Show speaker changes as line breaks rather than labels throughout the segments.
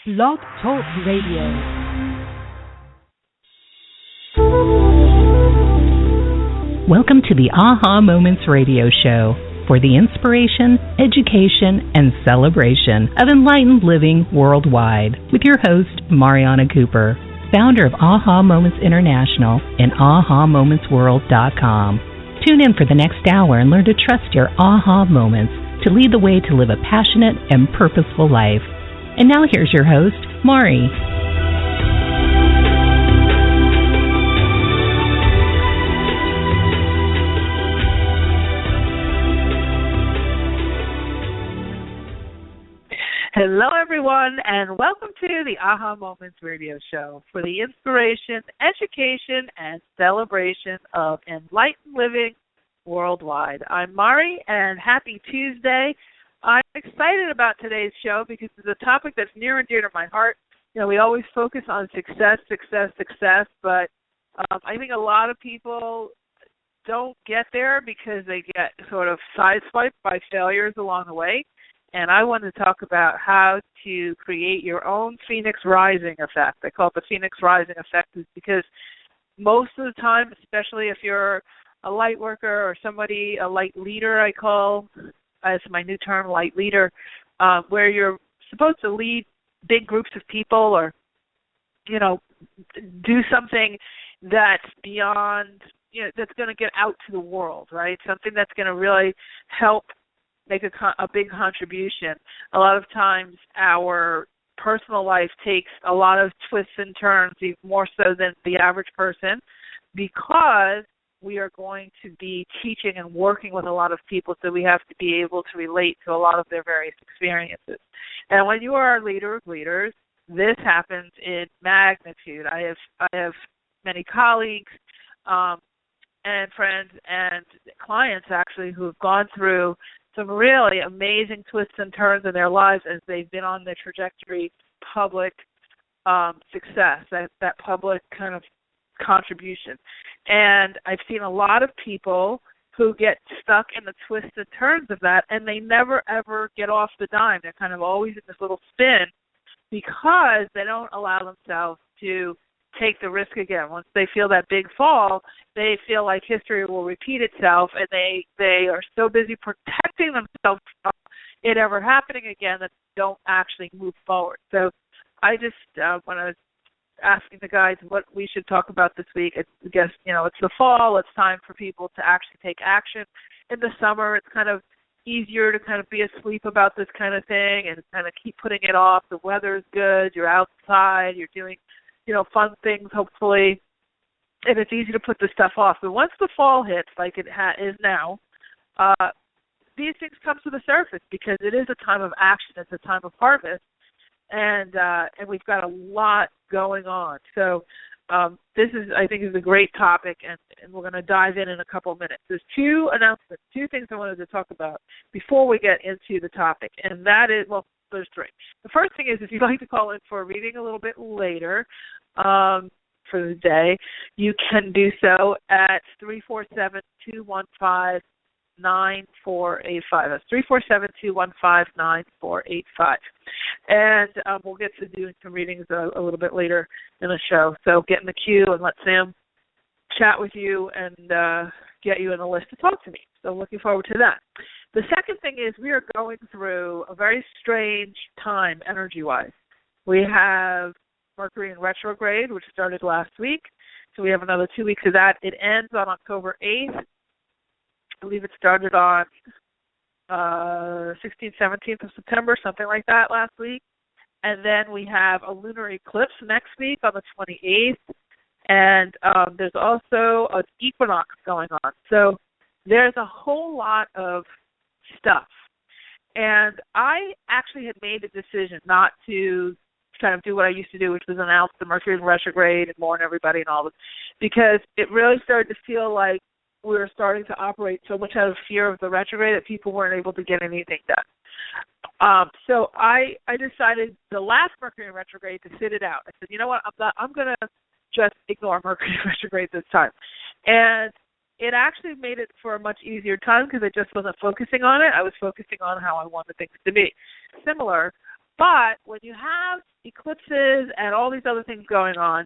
Blog Talk Radio. Welcome to the Aha Moments Radio Show for the inspiration, education, and celebration of enlightened living worldwide with your host, Mariana Cooper, founder of Aha Moments International and AhaMomentsWorld.com. Tune in for the next hour and learn to trust your aha moments to lead the way to live a passionate and purposeful life. And now here's your host, Mari.
Hello, everyone, and welcome to the Aha Moments Radio Show for the inspiration, education, and celebration of enlightened living worldwide. I'm Mari, and happy Tuesday. I'm excited about today's show because it's a topic that's near and dear to my heart. You know, we always focus on success, but I think a lot of people don't get there because they get sort of sideswiped by failures along the way. And I want to talk about how to create your own Phoenix Rising effect. I call it the Phoenix Rising effect because most of the time, especially if you're a light worker or somebody, a light leader, I call as my new term, light leader, where you're supposed to lead big groups of people or, you know, do something that's beyond, you know, that's going to get out to the world, right? Something that's going to really help make a big contribution. A lot of times our personal life takes a lot of twists and turns, even more so than the average person, because we are going to be teaching and working with a lot of people, so we have to be able to relate to a lot of their various experiences. And when you are a leader of leaders, this happens in magnitude. I have many colleagues and friends and clients, actually, who have gone through some really amazing twists and turns in their lives as they've been on the trajectory public success, that public kind of contribution. And I've seen a lot of people who get stuck in the twists and turns of that, and they never, ever get off the dime. They're kind of always in this little spin because they don't allow themselves to take the risk again. Once they feel that big fall, they feel like history will repeat itself, and they are so busy protecting themselves from it ever happening again that they don't actually move forward. So I just, when I was asking the guys what we should talk about this week, I guess, you know, it's the fall. It's time for people to actually take action. In the summer, it's kind of easier to kind of be asleep about this kind of thing and kind of keep putting it off. The weather's good. You're outside. You're doing, you know, fun things, hopefully, and it's easy to put this stuff off. But once the fall hits, like it is now, these things come to the surface because it is a time of action. It's a time of harvest, and we've got a lot going on. So this is, I think, is a great topic, and we're going to dive in a couple of minutes. There's two announcements, two things I wanted to talk about before we get into the topic, and that is, well, there's three. The first thing is, if you'd like to call in for a reading a little bit later for the day, you can do so at 347-215-9485. That's 347-215-9485. And we'll get to doing some readings a little bit later in the show. So get in the queue and let Sam chat with you and get you in the list to talk to me. So looking forward to that. The second thing is we are going through a very strange time energy-wise. We have Mercury in retrograde, which started last week. So we have another 2 weeks of that. It ends on October 8th. I believe it started on 16th, 17th of September, something like that last week. And then we have a lunar eclipse next week on the 28th. And there's also an equinox going on. So there's a whole lot of stuff. And I actually had made a decision not to kind of do what I used to do, which was announce the Mercury in retrograde and warn everybody and all this, because it really started to feel like we were starting to operate so much out of fear of the retrograde that people weren't able to get anything done. So I decided the last Mercury in retrograde to sit it out. I said, you know what, I'm going to just ignore Mercury in retrograde this time. And it actually made it for a much easier time because I just wasn't focusing on it. I was focusing on how I wanted things to be. Similar, but when you have eclipses and all these other things going on,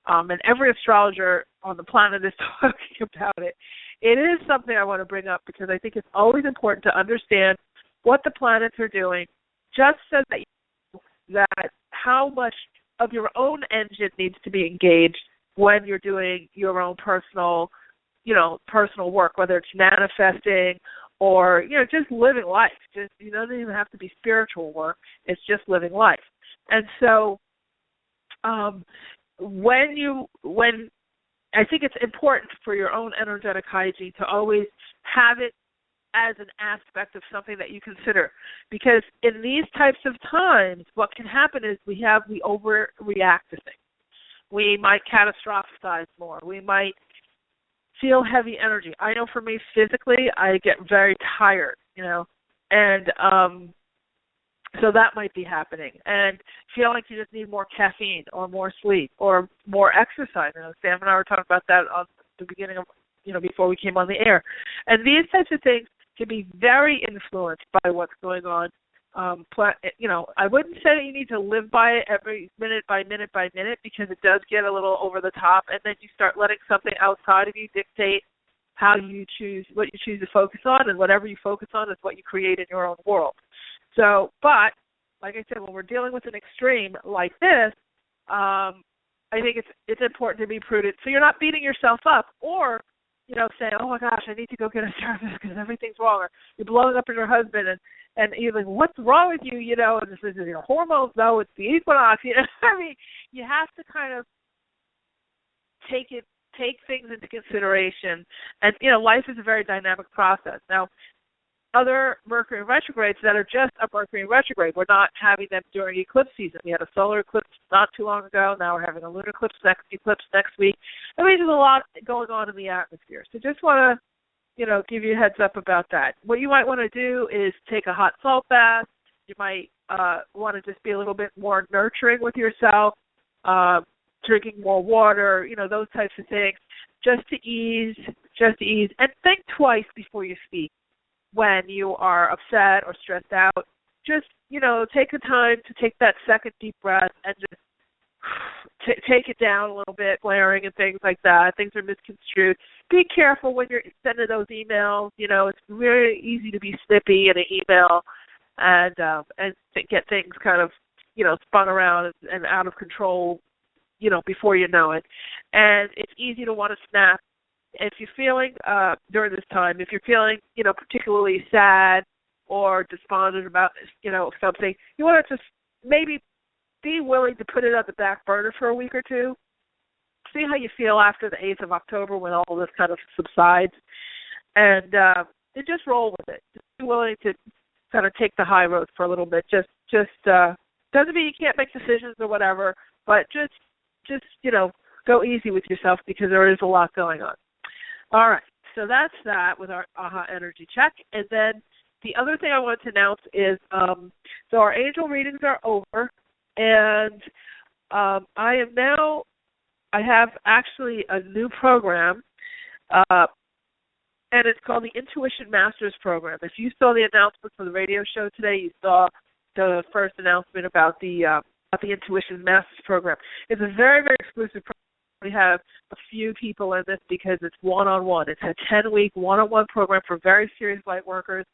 and every astrologer on the planet is talking about it, it is something I want to bring up because I think it's always important to understand what the planets are doing, just so that you know that how much of your own engine needs to be engaged when you're doing your own personal work, whether it's manifesting or, just living life. Just, it doesn't even have to be spiritual work. It's just living life. And so when I think it's important for your own energetic hygiene to always have it as an aspect of something that you consider. Because in these types of times, what can happen is we overreact to things. We might catastrophize more. We might feel heavy energy. I know for me physically, I get very tired, and so that might be happening. And feel like you just need more caffeine or more sleep or more exercise. Sam and I were talking about that on the beginning of, before we came on the air. And these types of things can be very influenced by what's going on. I wouldn't say that you need to live by it every minute by minute by minute, because it does get a little over the top, and then you start letting something outside of you dictate what you choose to focus on, and whatever you focus on is what you create in your own world. So, but like I said, when we're dealing with an extreme like this, I think it's important to be prudent, so you're not beating yourself up or saying, oh my gosh, I need to go get a service because everything's wrong, or you're blowing up at your husband and you're like, what's wrong with you? And this is your hormones. No, it's the equinox. I mean, you have to kind of take things into consideration. And life is a very dynamic process. Now, other Mercury retrogrades that are just a Mercury retrograde, we're not having them during eclipse season. We had a solar eclipse not too long ago. Now we're having a lunar eclipse next week. I mean, there's a lot going on in the atmosphere. So just want to, give you a heads up about that. What you might want to do is take a hot salt bath. You might want to just be a little bit more nurturing with yourself, drinking more water, those types of things, just to ease, and think twice before you speak. When you are upset or stressed out, just, take the time to take that second deep breath and just take it down a little bit, glaring and things like that. Things are misconstrued. Be careful when you're sending those emails. It's very easy to be snippy in an email and get things kind of, spun around and out of control, before you know it. And it's easy to want to snap. If you're feeling, during this time, particularly sad or despondent about, something, you want to just maybe be willing to put it on the back burner for a week or two. See how you feel after the 8th of October when all this kind of subsides. And just roll with it. Just be willing to kind of take the high road for a little bit. Just doesn't mean you can't make decisions or whatever, but just go easy with yourself because there is a lot going on. All right, so that's that with our AHA energy check. And then the other thing I want to announce is, so our angel readings are over, and I have actually a new program, and it's called the Intuition Masters Program. If you saw the announcement for the radio show today, you saw the first announcement about the Intuition Masters Program. It's a very, very exclusive program. We have a few people in this because it's one-on-one. It's a 10-week one-on-one program for very serious light workers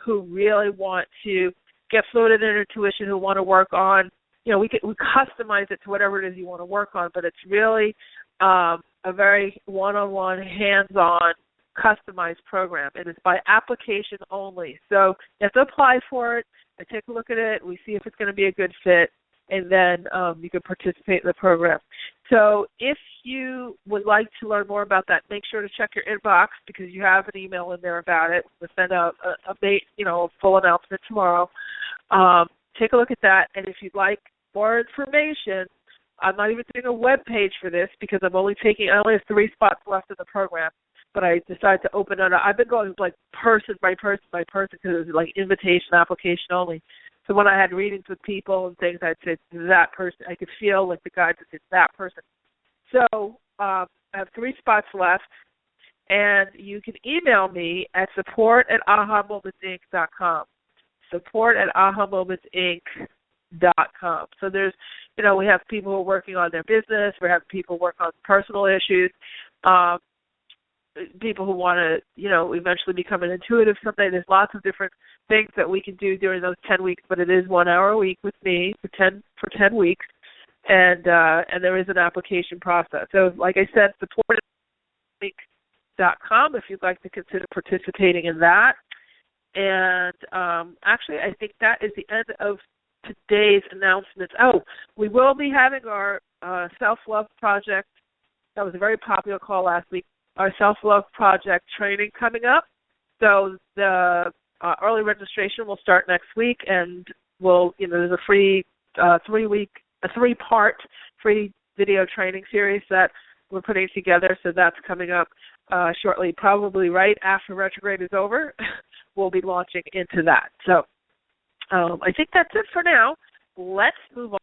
who really want to get fluid in their intuition, who want to work on, we customize it to whatever it is you want to work on, but it's really a very one-on-one, hands-on, customized program. And it's by application only. So you have to apply for it. I take a look at it. We see if it's going to be a good fit. And then you can participate in the program. So if you would like to learn more about that, make sure to check your inbox because you have an email in there about it. We'll send out a full announcement tomorrow. Take a look at that. And if you'd like more information, I'm not even doing a web page for this because I only have 3 spots left in the program. But I decided to open it up. I've been going like person by person by person because it was like invitation, application only. So when I had readings with people and things, I'd say to that person, I could feel like the guide that it's that person. So I have 3 spots left, and you can email me at support@ahamomentsinc.com. Support@ahamomentsinc.com. So there's, we have people who are working on their business. We have people work on personal issues. People who want to, eventually become an intuitive someday. There's lots of different things that we can do during those 10 weeks, but it is 1 hour a week with me for 10 weeks, and there is an application process. So, like I said, support.com if you'd like to consider participating in that. And actually, I think that is the end of today's announcements. Oh, we will be having our self-love project. That was a very popular call last week. Our self-love project training coming up. So the early registration will start next week, and there's a free 3-part free video training series that we're putting together. So that's coming up shortly, probably right after retrograde is over. We'll be launching into that. So I think that's it for now. Let's move on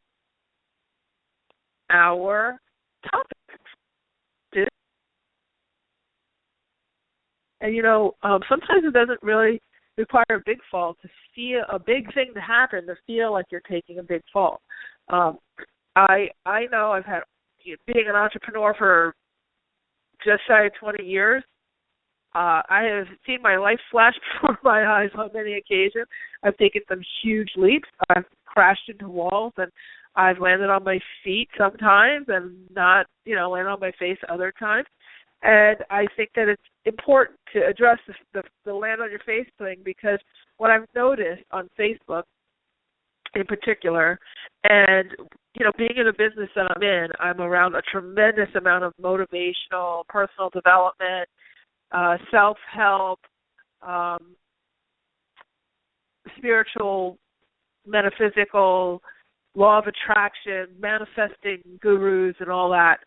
to our topic. And, sometimes it doesn't really require a big fall to feel a big thing to happen, to feel like you're taking a big fall. I know I've had, being an entrepreneur for just shy of 20 years, I have seen my life flash before my eyes on many occasions. I've taken some huge leaps. I've crashed into walls, and I've landed on my feet sometimes and not, landed on my face other times. And I think that it's important to address the land on your face thing, because what I've noticed on Facebook in particular, and, being in the business that I'm in, I'm around a tremendous amount of motivational, personal development, self-help, spiritual, metaphysical, law of attraction, manifesting gurus and all that.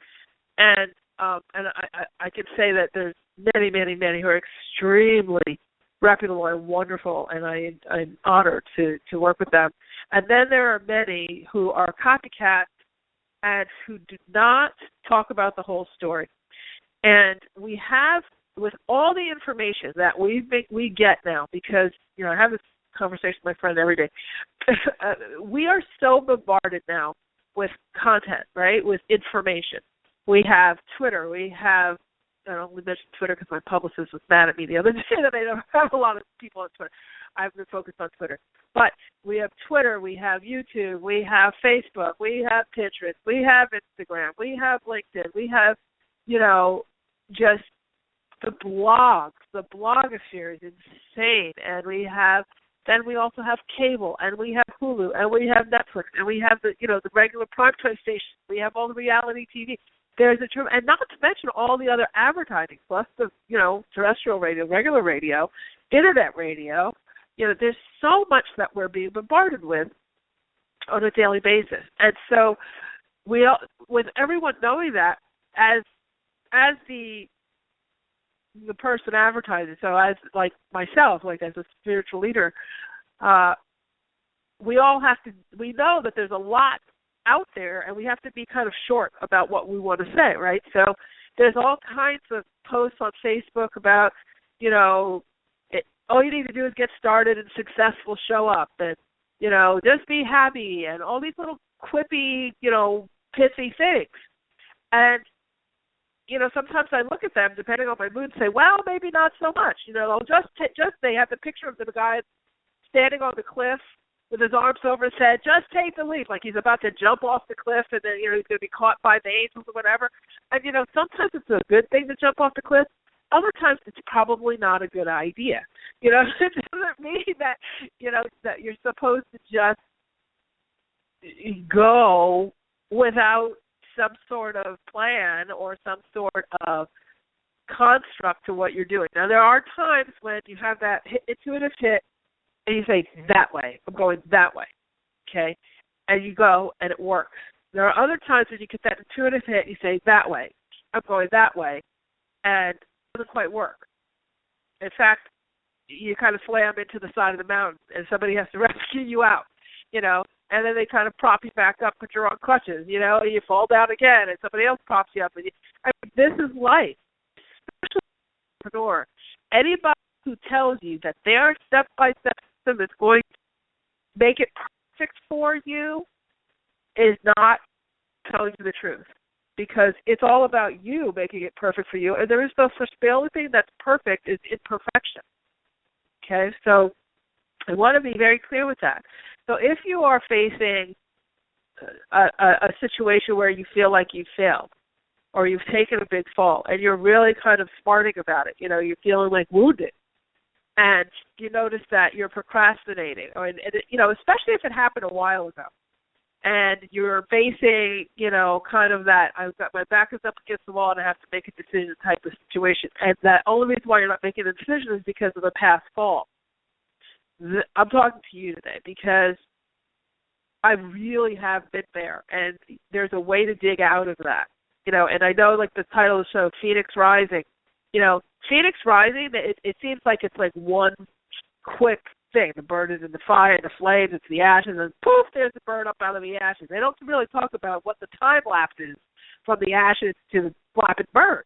And I can say that there's many, many, many who are extremely reputable and wonderful, and I'm honored to work with them. And then there are many who are copycats and who do not talk about the whole story. And we have, with all the information that we get now, because, I have this conversation with my friend every day, we are so bombarded now with content, right, with information. We have Twitter. We have, I only mentioned Twitter because my publicist was mad at me the other day that I don't have a lot of people on Twitter. I've been focused on Twitter. But we have Twitter. We have YouTube. We have Facebook. We have Pinterest. We have Instagram. We have LinkedIn. We have, just the blogs. The blogosphere is insane. And we also have cable, and we have Hulu, and we have Netflix, and we have the regular primetime stations. We have all the reality TV. There's and not to mention all the other advertising, plus the, terrestrial radio, regular radio, internet radio. There's so much that we're being bombarded with on a daily basis. And so with everyone knowing that, as the person advertising, so as like myself, like as a spiritual leader, we know that there's a lot out there, and we have to be kind of short about what we want to say, right? So there's all kinds of posts on Facebook about, all you need to do is get started and success will show up, and, just be happy, and all these little quippy, pithy things. And, sometimes I look at them, depending on my mood, and say, well, maybe not so much. They have the picture of the guy standing on the cliff with his arms over his head, just take the leap, like he's about to jump off the cliff, and then, he's going to be caught by the angels or whatever. And, sometimes it's a good thing to jump off the cliff. Other times it's probably not a good idea. It doesn't mean that, that you're supposed to just go without some sort of plan or some sort of construct to what you're doing. Now, there are times when you have that intuitive hit, and you say, that way, I'm going that way, okay? And you go, and it works. There are other times when you get that intuitive hit, and you say, that way, I'm going that way, and it doesn't quite work. In fact, you kind of slam into the side of the mountain, and somebody has to rescue you out, and then they kind of prop you back up, put you on crutches, and you fall down again, and somebody else props you up. And this is life. Especially as an entrepreneur. Anybody who tells you that their step-by-step system is going to make it perfect for you is not telling you the truth, because it's all about you making it perfect for you, and there is no such thing. The only thing that's perfect is imperfection. Okay, so I want to be very clear with that. So if you are facing a situation where you feel like you've failed or you've taken a big fall and you're really kind of smarting about it, you're feeling like wounded, and you notice that you're procrastinating, and especially if it happened a while ago, and you're facing, kind of that, I've got my back is up against the wall and I have to make a decision type of situation, and the only reason why you're not making a decision is because of the past fall. I'm talking to you today because I really have been there, and there's a way to dig out of that, and I know, like the title of the show, Phoenix Rising, Phoenix Rising, it seems like it's like one quick thing. The bird is in the fire, the flames, it's the ashes, and poof, there's the bird up out of the ashes. They don't really talk about what the time lapse is from the ashes to the flapping bird.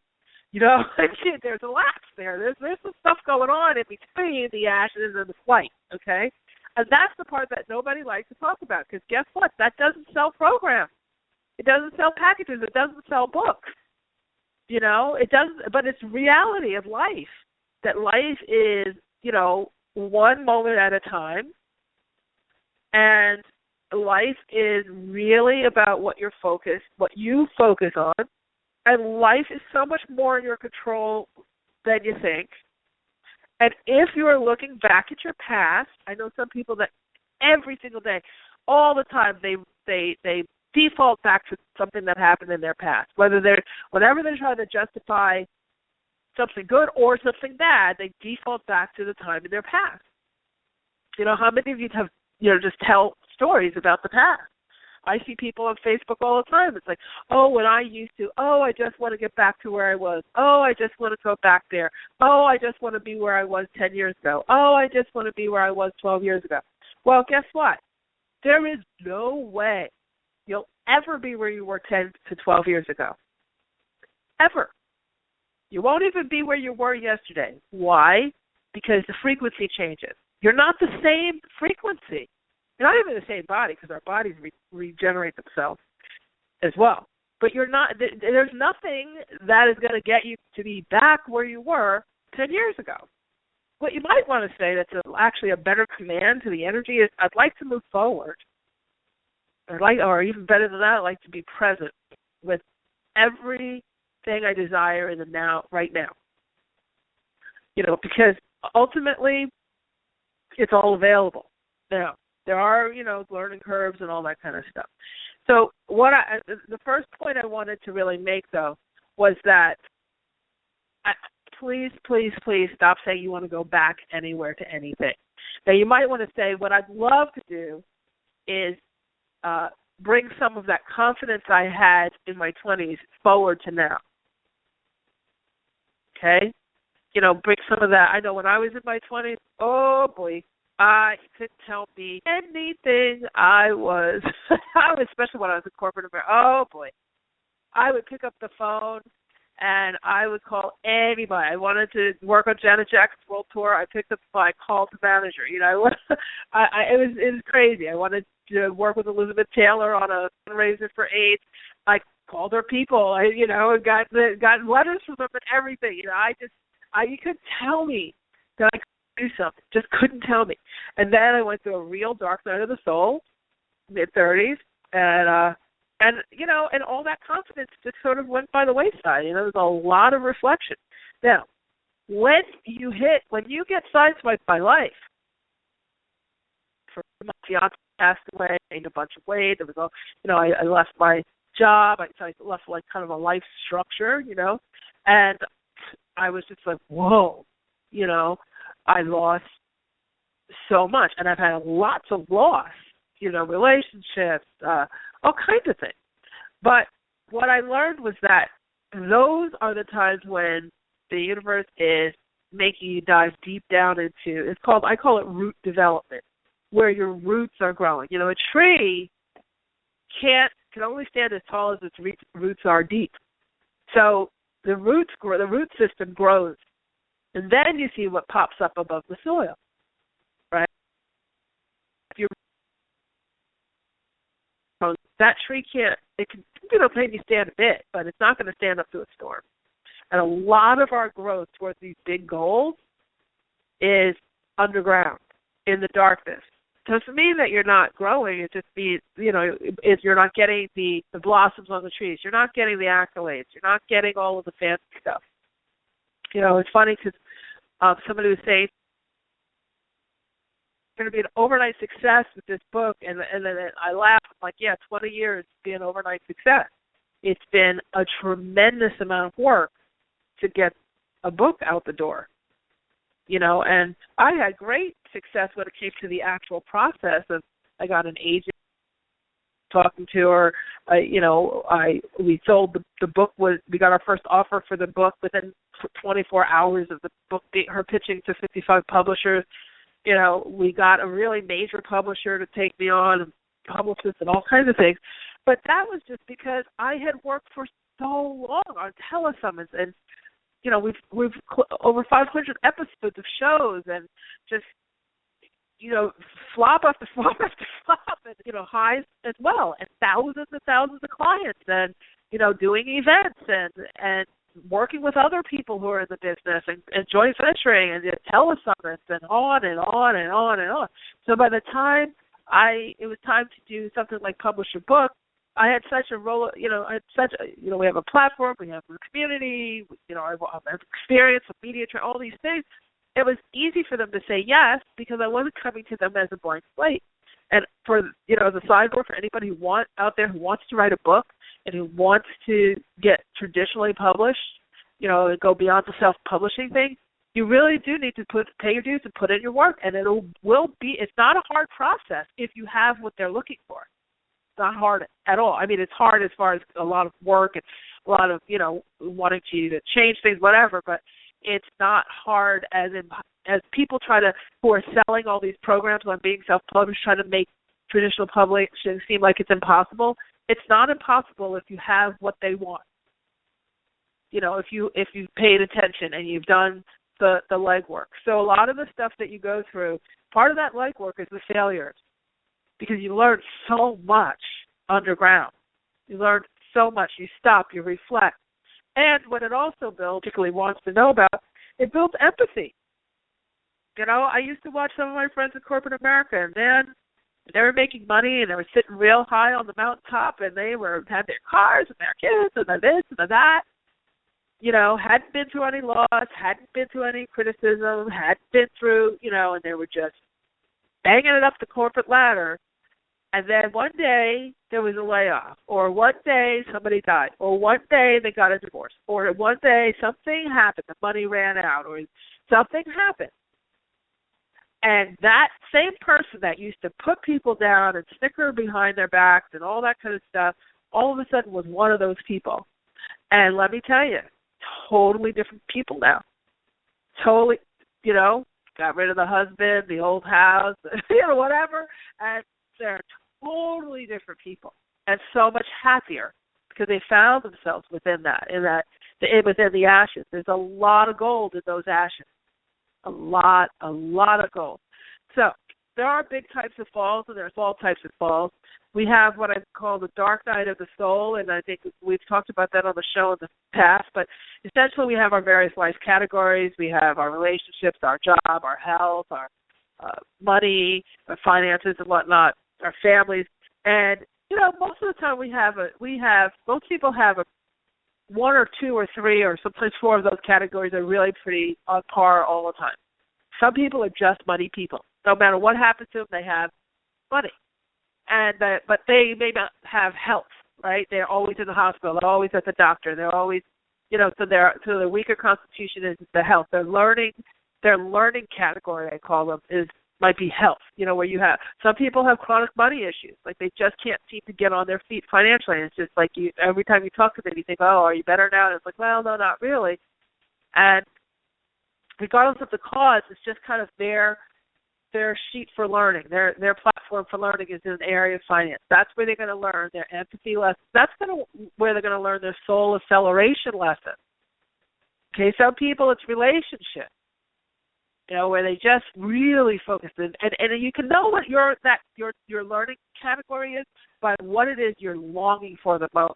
There's a lapse there. There's some stuff going on in between the ashes and the flight, okay? And that's the part that nobody likes to talk about, because guess what? That doesn't sell programs. It doesn't sell packages. It doesn't sell books. It doesn't, but it's reality of life, that life is, one moment at a time, and life is really about what you focus on, and life is so much more in your control than you think. And if you are looking back at your past, I know some people that every single day, all the time, they default back to something that happened in their past. Whenever they're trying to justify something good or something bad, they default back to the time in their past. How many of you have, just tell stories about the past? I see people on Facebook all the time. It's like, when I used to, I just want to get back to where I was. I just want to go back there. I just want to be where I was 10 years ago. I just want to be where I was 12 years ago. Well, guess what? There is no way you'll ever be where you were 10 to 12 years ago. Ever. You won't even be where you were yesterday. Why? Because the frequency changes. You're not the same frequency. You're not even the same body, because our bodies regenerate themselves as well. But you're not. There's nothing that is going to get you to be back where you were 10 years ago. What you might want to say that's actually a better command to the energy is, I'd like to move forward. Or even better than that, I'd like to be present with everything I desire in the now, right now. Because ultimately, it's all available now. There are, learning curves and all that kind of stuff. So the first point I wanted to really make, though, was that please, please, please stop saying you want to go back anywhere to anything. Now, you might want to say, what I'd love to do is bring some of that confidence I had in my 20s forward to now. Okay? Bring some of that. I know when I was in my 20s, oh, boy, I could tell me anything. Especially when I was in corporate America. Oh, boy. I would pick up the phone and I would call anybody. I wanted to work on Janet Jackson's world tour. I picked up the phone. I called the manager. It was crazy. I wanted to work with Elizabeth Taylor on a fundraiser for AIDS. I called her people. I got letters from them and everything. You could tell me that I do something, just couldn't tell me. And then I went through a real dark night of the soul, mid-30s, and all that confidence just sort of went by the wayside. There was a lot of reflection. Now, when you get sideswiped by life, for my fiance passed away, gained a bunch of weight, there was I left my job, I left like kind of a life structure, and I was just like, whoa, I lost so much, and I've had lots of loss, relationships, all kinds of things. But what I learned was that those are the times when the universe is making you dive deep down into, I call it root development, where your roots are growing. A tree can only stand as tall as its roots are deep. So the root system grows. And then you see what pops up above the soil, right? If you're that tree it can maybe stand a bit, but it's not going to stand up to a storm. And a lot of our growth towards these big goals is underground, in the darkness. Doesn't mean that you're not growing. It just means, if you're not getting the blossoms on the trees. You're not getting the accolades. You're not getting all of the fancy stuff. It's funny because somebody was saying it's going to be an overnight success with this book, and then I laughed. I'm like, yeah, 20 years to be an overnight success. It's been a tremendous amount of work to get a book out the door. And I had great success when it came to the actual process of, I got an agent talking to her, we sold the book, we got our first offer for the book within 24 hours of the book, her pitching to 55 publishers. We got a really major publisher to take me on, and publicists and all kinds of things. But that was just because I had worked for so long on telesummons, and we've over 500 episodes of shows, and just flop after flop after flop, and highs as well, and thousands of clients, and doing events and working with other people who are in the business, and joint venturing and telesummons, and on and on and on and on. So by the time it was time to do something like publish a book, I had such a role, we have a platform, we have a community, I have experience with media, all these things. It was easy for them to say yes because I wasn't coming to them as a blank slate. And for, as a sidebar, for anybody out there who wants to write a book and who wants to get traditionally published, and go beyond the self-publishing thing, you really do need to pay your dues and put in your work. And it's not a hard process if you have what they're looking for. Not hard at all. I mean, it's hard as far as a lot of work and a lot of, wanting to change things, whatever, but it's not hard as people who are selling all these programs on being self-published, trying to make traditional publishing seem like it's impossible. It's not impossible if you have what they want. If you've paid attention and you've done the legwork. So a lot of the stuff that you go through, part of that legwork is the failures. Because you learn so much underground. You learn so much. You stop, you reflect. And what it also builds, particularly wants to know about, it builds empathy. I used to watch some of my friends in corporate America, and then they were making money, and they were sitting real high on the mountaintop, and they had their cars and their kids and their this and their that. Hadn't been through any loss, hadn't been through any criticism, hadn't been through, and they were just banging it up the corporate ladder. And then one day there was a layoff, or one day somebody died, or one day they got a divorce, or one day something happened, the money ran out, or something happened. And that same person that used to put people down and snicker behind their backs and all that kind of stuff, all of a sudden was one of those people. And let me tell you, totally different people now. Totally, got rid of the husband, the old house, whatever, and they're totally different people and so much happier because they found themselves within within the ashes. There's a lot of gold in those ashes, a lot of gold. So there are big types of falls and there's all types of falls. We have what I call the dark night of the soul, and I think we've talked about that on the show in the past, but essentially we have our various life categories. We have our relationships, our job, our health, our money, our finances and whatnot, our families, and most of the time most people have one or two or three or sometimes four of those categories are really pretty on par all the time. Some people are just money people. No matter what happens to them, they have money, but they may not have health. Right? They're always in the hospital. They're always at the doctor. They're always, so their weaker constitution is the health. Their learning category, I call them, might be health, where you have, some people have chronic money issues, like they just can't seem to get on their feet financially. And it's just like every time you talk to them, you think, oh, are you better now? And it's like, well, no, not really. And regardless of the cause, it's just kind of their sheet for learning, their platform for learning is in the area of finance. That's where they're going to learn their empathy lessons. That's where they're going to learn their soul acceleration lessons. Okay, some people it's relationships. Where they just really focus and you can know what your learning category is but what it is you're longing for the most.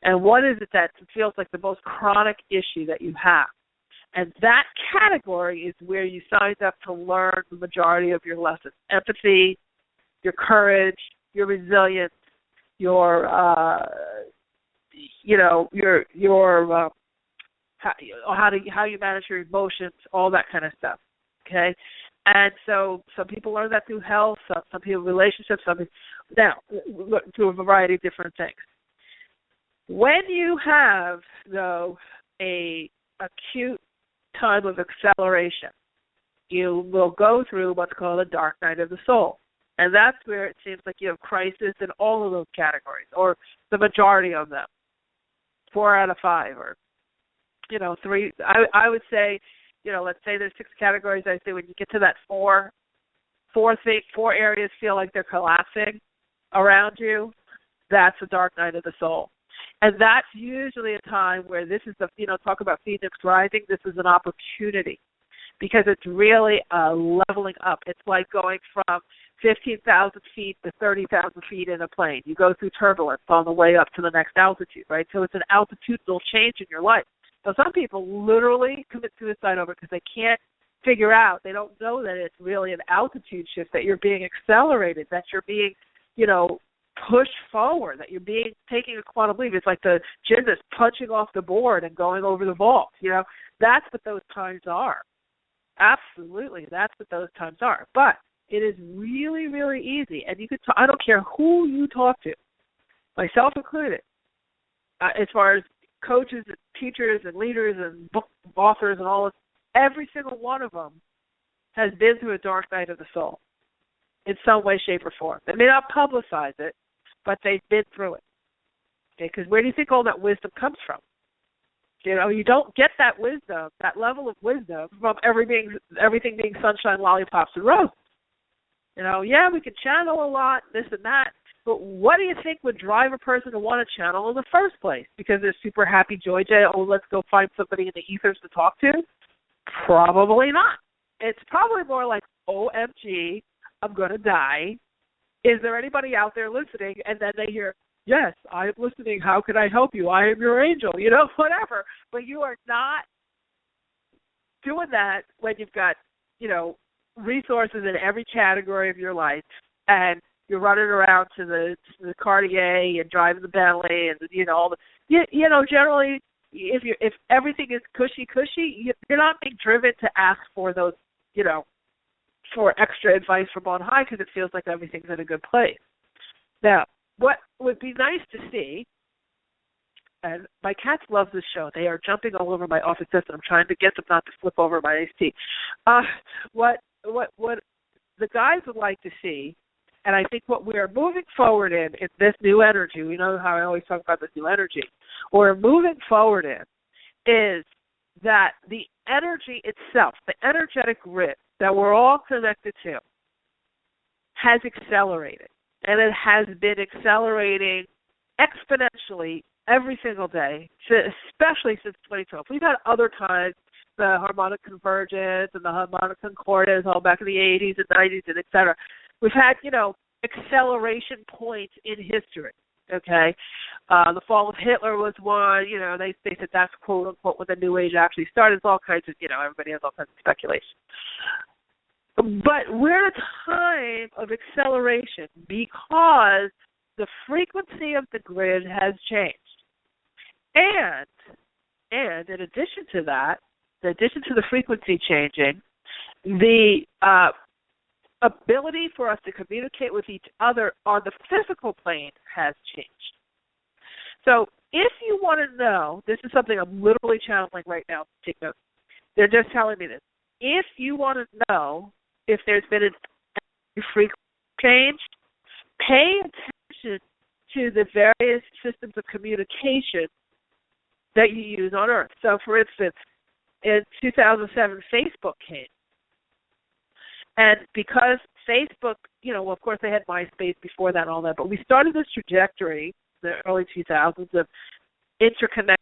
And what is it that feels like the most chronic issue that you have? And that category is where you signed up to learn the majority of your lessons. Empathy, your courage, your resilience, your how you manage your emotions, all that kind of stuff. Okay, and so some people learn that through health, some people relationships, now through a variety of different things. When you have though a acute time of acceleration, you will go through what's called a dark night of the soul. And that's where it seems like you have crisis in all of those categories, or the majority of them, 4 out of 5, or, 3. I would say, let's say there's 6 categories. I say when you get to that 4 areas feel like they're collapsing around you, that's a dark night of the soul. And that's usually a time where this is talk about Phoenix rising, this is an opportunity, because it's really leveling up. It's like going from 15,000 feet to 30,000 feet in a plane. You go through turbulence on the way up to the next altitude, right? So it's an altitudinal change in your life. So some people literally commit suicide over it because they can't figure out, they don't know that it's really an altitude shift, that you're being accelerated, that you're being, pushed forward, that you're taking a quantum leap. It's like the gymnast punching off the board and going over the vault. That's what those times are. Absolutely, that's what those times are. But it is really, really easy, and you could. I don't care who you talk to, myself included, as far as coaches and teachers and leaders and book authors and all this. Every single one of them has been through a dark night of the soul in some way, shape, or form. They may not publicize it, but they've been through it. Okay, because where do you think all that wisdom comes from? You don't get that wisdom, that level of wisdom, from everything being sunshine, lollipops, and roses. We can channel a lot, this and that, but what do you think would drive a person to want to channel in the first place? Because they're super happy, joy, let's go find somebody in the ethers to talk to? Probably not. It's probably more like, OMG, I'm going to die. Is there anybody out there listening? And then they hear, yes, I am listening. How can I help you? I am your angel, whatever. But you are not doing that when you've got, resources in every category of your life, and you're running around to the Cartier and driving the Bentley and, all the, generally, if everything is cushy, you're not being driven to ask for those, for extra advice from on high, because it feels like everything's in a good place. Now, what would be nice to see, and my cats love this show. They are jumping all over my office desk, and I'm trying to get them not to flip over my iced tea. What the guys would like to see, and I think what we are moving forward in this new energy, we know how I always talk about this new energy, what we're moving forward in is that the energy itself, the energetic grid that we're all connected to, has accelerated. And it has been accelerating exponentially every single day, especially since 2012. We've had other times, the harmonic convergence and the harmonic concordance all back in the 80s and 90s and et cetera. We've had, acceleration points in history, okay? The fall of Hitler was one, they said that's quote-unquote when the New Age actually started. It's all kinds of, everybody has all kinds of speculation. But we're at a time of acceleration because the frequency of the grid has changed. And in addition to that, in addition to the frequency changing, the ability for us to communicate with each other on the physical plane has changed. So if you want to know, this is something I'm literally channeling right now, take notes. They're just telling me this. If you want to know if there's been a frequency change, pay attention to the various systems of communication that you use on Earth. So, for instance, in 2007, Facebook came. And because Facebook, of course they had MySpace before that and all that, but we started this trajectory in the early 2000s of interconnect,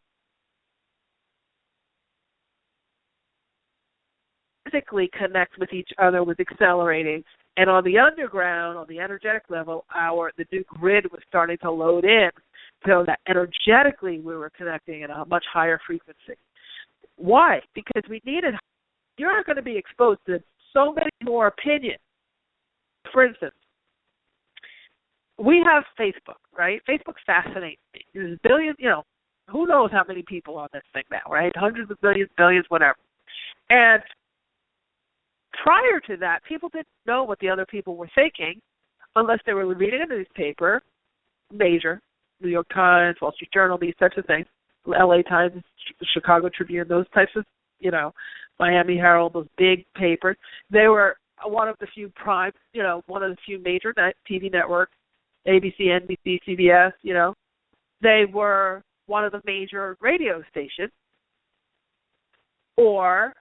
physically connect with each other was accelerating. And on the underground, on the energetic level, the new grid was starting to load in so that energetically we were connecting at a much higher frequency. Why? Because you're not going to be exposed to so many more opinions. For instance, we have Facebook, right? Facebook fascinates me. There's billions, who knows how many people on this thing now, right? Hundreds of millions, billions, whatever. And prior to that, people didn't know what the other people were thinking unless they were reading a newspaper, major, New York Times, Wall Street Journal, these types of things, LA Times, Chicago Tribune, those types of, Miami Herald, those big papers. They were one of the few one of the few major TV networks, ABC, NBC, CBS, They were one of the major radio stations or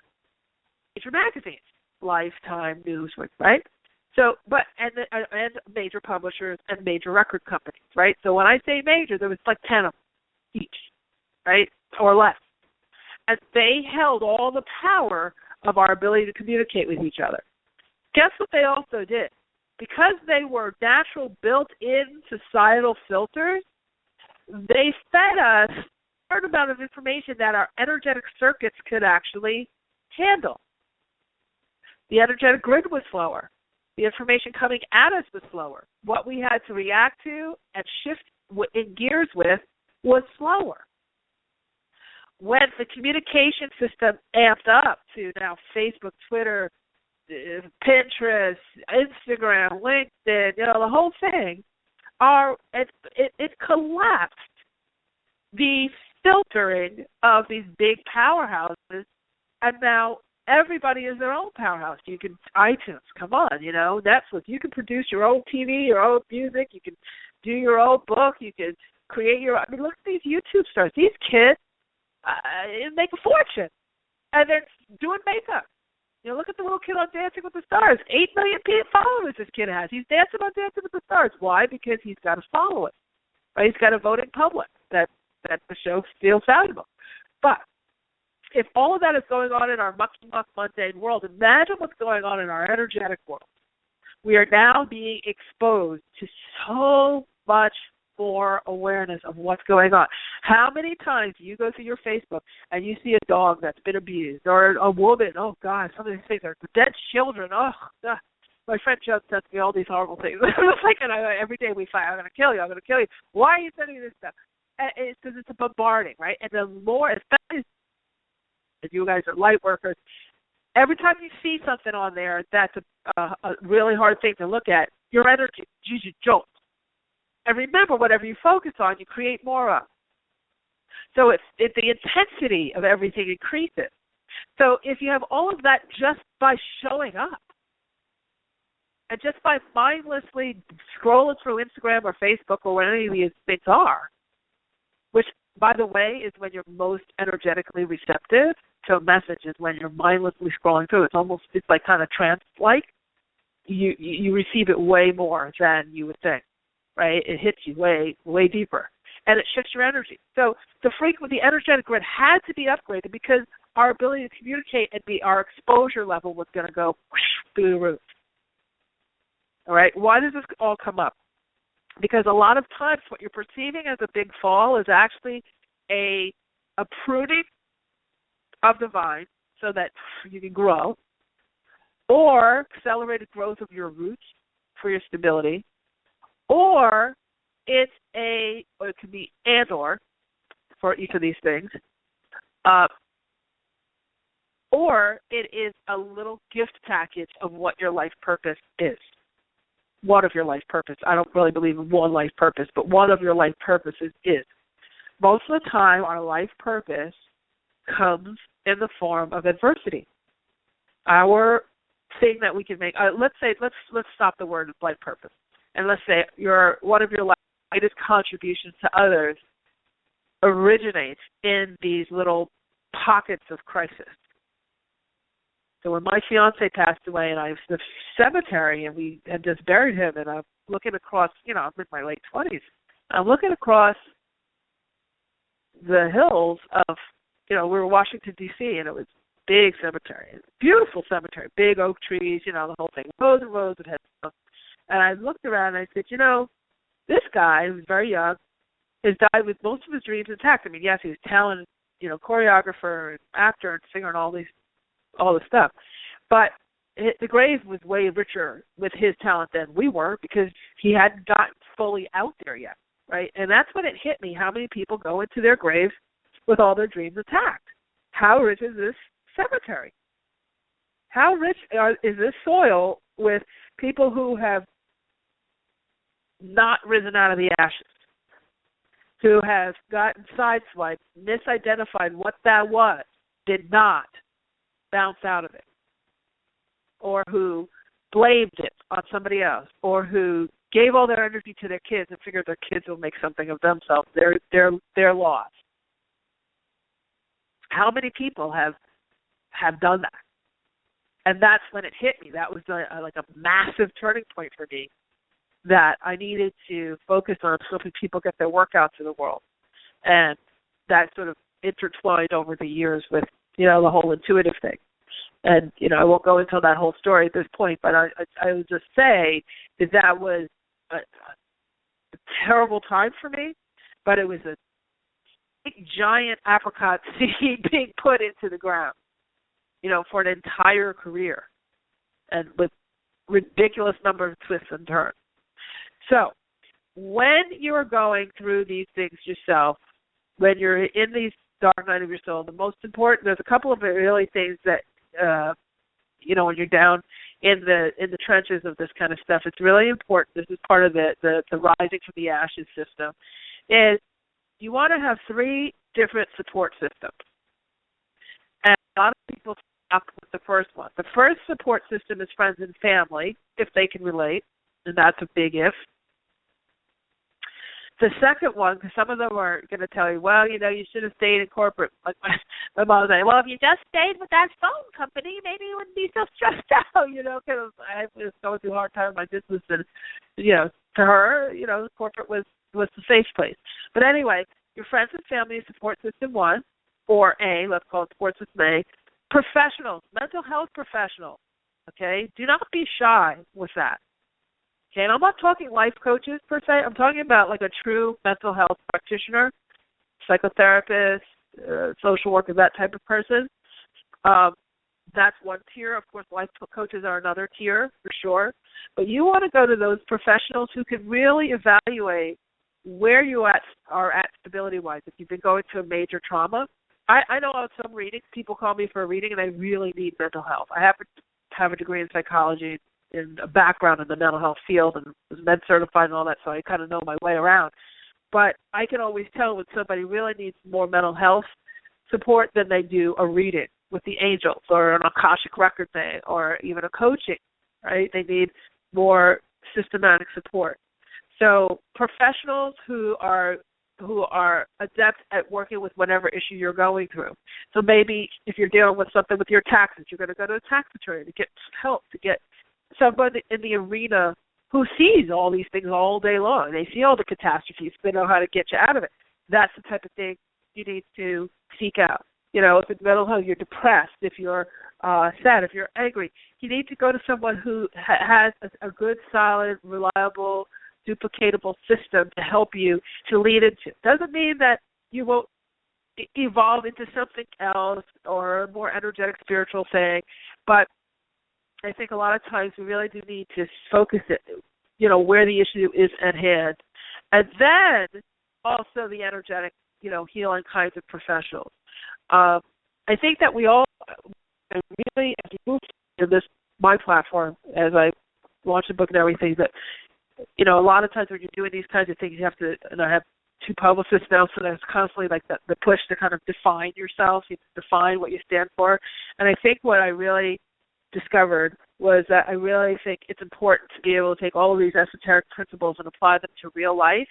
major magazines, Lifetime, Newsweek, right? So, and major publishers and major record companies, right? So when I say major, there was like 10 of them each, right, or less. And they held all the power of our ability to communicate with each other. Guess what they also did? Because they were natural, built-in societal filters, they fed us a certain amount of information that our energetic circuits could actually handle. The energetic grid was slower. The information coming at us was slower. What we had to react to and shift in gears with was slower. When the communication system amped up to now Facebook, Twitter, Pinterest, Instagram, LinkedIn, the whole thing, it collapsed the filtering of these big powerhouses, and now everybody is their own powerhouse. You can iTunes, come on, Netflix. You can produce your own TV, your own music. You can do your own book. You can create your. Look at these YouTube stars. These kids make a fortune, and they're doing makeup. Look at the little kid on Dancing with the Stars. 8 million followers this kid has. He's dancing on Dancing with the Stars. Why? Because he's got a following. Right? He's got a voting public that the show feels valuable. But if all of that is going on in our mucky-muck mundane world, imagine what's going on in our energetic world. We are now being exposed to so much more awareness of what's going on. How many times do you go through your Facebook and you see a dog that's been abused, or a woman, oh God, some of these things are dead children, oh God. My friend Joe sends me all these horrible things. It's like, every day we fight, I'm going to kill you, I'm going to kill you. Why are you sending me this stuff? And it's because it's a bombarding, right? And the more, especially if you guys are light workers, every time you see something on there that's a really hard thing to look at, your energy usually jolts. And remember, whatever you focus on, you create more of. So it's the intensity of everything increases. So if you have all of that just by showing up, and just by mindlessly scrolling through Instagram or Facebook or where any of these things are, which, by the way, is when you're most energetically receptive to messages, when you're mindlessly scrolling through. It's like kind of trance-like. You receive it way more than you would think. Right? It hits you way, way deeper. And it shifts your energy. So the energetic grid had to be upgraded because our ability to communicate and our exposure level was going to go through the roof. All right? Why does this all come up? Because a lot of times what you're perceiving as a big fall is actually a pruning of the vine so that you can grow, or accelerated growth of your roots for your stability, or it could be and/or for each of these things, or it is a little gift package of what your life purpose is. One of your life purpose. I don't really believe in one life purpose, but one of your life purposes is. Most of the time, our life purpose comes in the form of adversity. Our thing that we can make. Let's stop the word life purpose. And let's say one of your greatest contributions to others originates in these little pockets of crisis. So when my fiance passed away and I was in the cemetery and we had just buried him, and I'm looking across, I'm in my late 20s, I'm looking across the hills of, we were Washington, D.C., and it was big cemetery, beautiful cemetery, big oak trees, you know, the whole thing, rows and rows of headstones. And I looked around and I said, you know, this guy who's very young has died with most of his dreams intact. I mean, yes, he was talented, you know, choreographer and actor and singer and all this stuff, but the grave was way richer with his talent than we were because he hadn't gotten fully out there yet, right? And that's when it hit me, how many people go into their graves with all their dreams intact. How rich is this cemetery? How rich is this soil with people who have not risen out of the ashes, who have gotten sideswiped, misidentified what that was, did not bounce out of it, or who blamed it on somebody else, or who gave all their energy to their kids and figured their kids will make something of themselves. They're lost. How many people have done that? And that's when it hit me. That was like a massive turning point for me, that I needed to focus on helping people get their work out to the world. And that sort of intertwined over the years with, you know, the whole intuitive thing. And, you know, I won't go into that whole story at this point, but I would just say that was a terrible time for me, but it was a big, giant apricot seed being put into the ground, you know, for an entire career, and with ridiculous number of twists and turns. So when you're going through these things yourself, when you're in these dark night of your soul, the most important, there's a couple of really things that, you know, when you're down in the trenches of this kind of stuff, it's really important. This is part of the rising from the ashes system, is you want to have 3 different support systems. And a lot of people stop with the first one. The first support system is friends and family, if they can relate, and that's a big if. The second one, because some of them are going to tell you, well, you know, you should have stayed in corporate. Like my mom was saying, well, if you just stayed with that phone company, maybe you wouldn't be so stressed out, you know, because I was going through a hard time in my business. And, you know, to her, you know, corporate was the safe place. But anyway, your friends and family support system 1, or A, let's call it support system A. Professionals, mental health professionals, okay? Do not be shy with that. Okay, and I'm not talking life coaches per se. I'm talking about like a true mental health practitioner, psychotherapist, social worker, that type of person. That's one tier. Of course, life coaches are another tier for sure. But you want to go to those professionals who can really evaluate where you are at stability-wise. If you've been going through a major trauma, I know on some readings, people call me for a reading and I really need mental health. I happen to have a degree in psychology, in a background in the mental health field, and was med certified and all that, so I kind of know my way around. But I can always tell when somebody really needs more mental health support than they do a reading with the angels or an Akashic record thing or even a coaching, right? They need more systematic support. So professionals who are adept at working with whatever issue you're going through. So maybe if you're dealing with something with your taxes, you're going to go to a tax attorney to get help, to get somebody in the arena who sees all these things all day long. They see all the catastrophes. They know how to get you out of it. That's the type of thing you need to seek out. You know, if it's mental health, you're depressed, if you're sad, if you're angry, you need to go to someone who has a good, solid, reliable, duplicatable system to help you to lead into. Doesn't mean that you won't evolve into something else or a more energetic spiritual thing, but I think a lot of times we really do need to focus it, you know, where the issue is at hand. And then also the energetic, you know, healing kinds of professionals. I think that we all really, as we move to this, my platform, as I launch a book and everything, that, you know, a lot of times when you're doing these kinds of things, you have to, and I have 2 publicists now, so there's constantly like the push to kind of define yourself, you define what you stand for. And I think what I really discovered was that I really think it's important to be able to take all of these esoteric principles and apply them to real life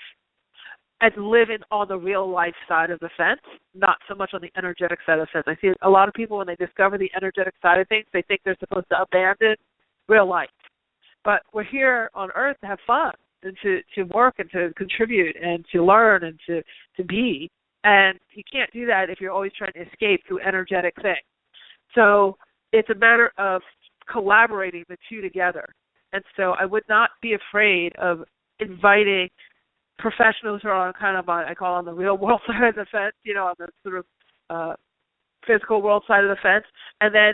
and living on the real life side of the fence, not so much on the energetic side of the fence. I see a lot of people when they discover the energetic side of things, they think they're supposed to abandon real life. But we're here on earth to have fun and to work and to contribute and to learn and to be. And you can't do that if you're always trying to escape through energetic things. So it's a matter of collaborating the two together. And so I would not be afraid of inviting professionals who are on kind of on, I call on the real world side of the fence, on the sort of physical world side of the fence, and then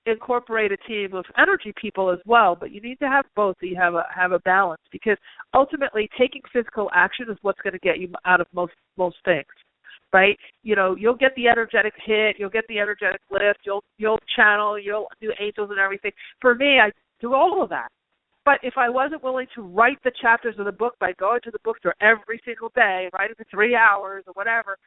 incorporate a team of energy people as well. But you need to have both, so you have a balance, because ultimately taking physical action is what's going to get you out of most things, right? You'll get the energetic hit, you'll get the energetic lift, you'll channel, you'll do angels and everything. For me, I do all of that. But if I wasn't willing to write the chapters of the book by going to the bookstore every single day, writing for 3 hours or whatever,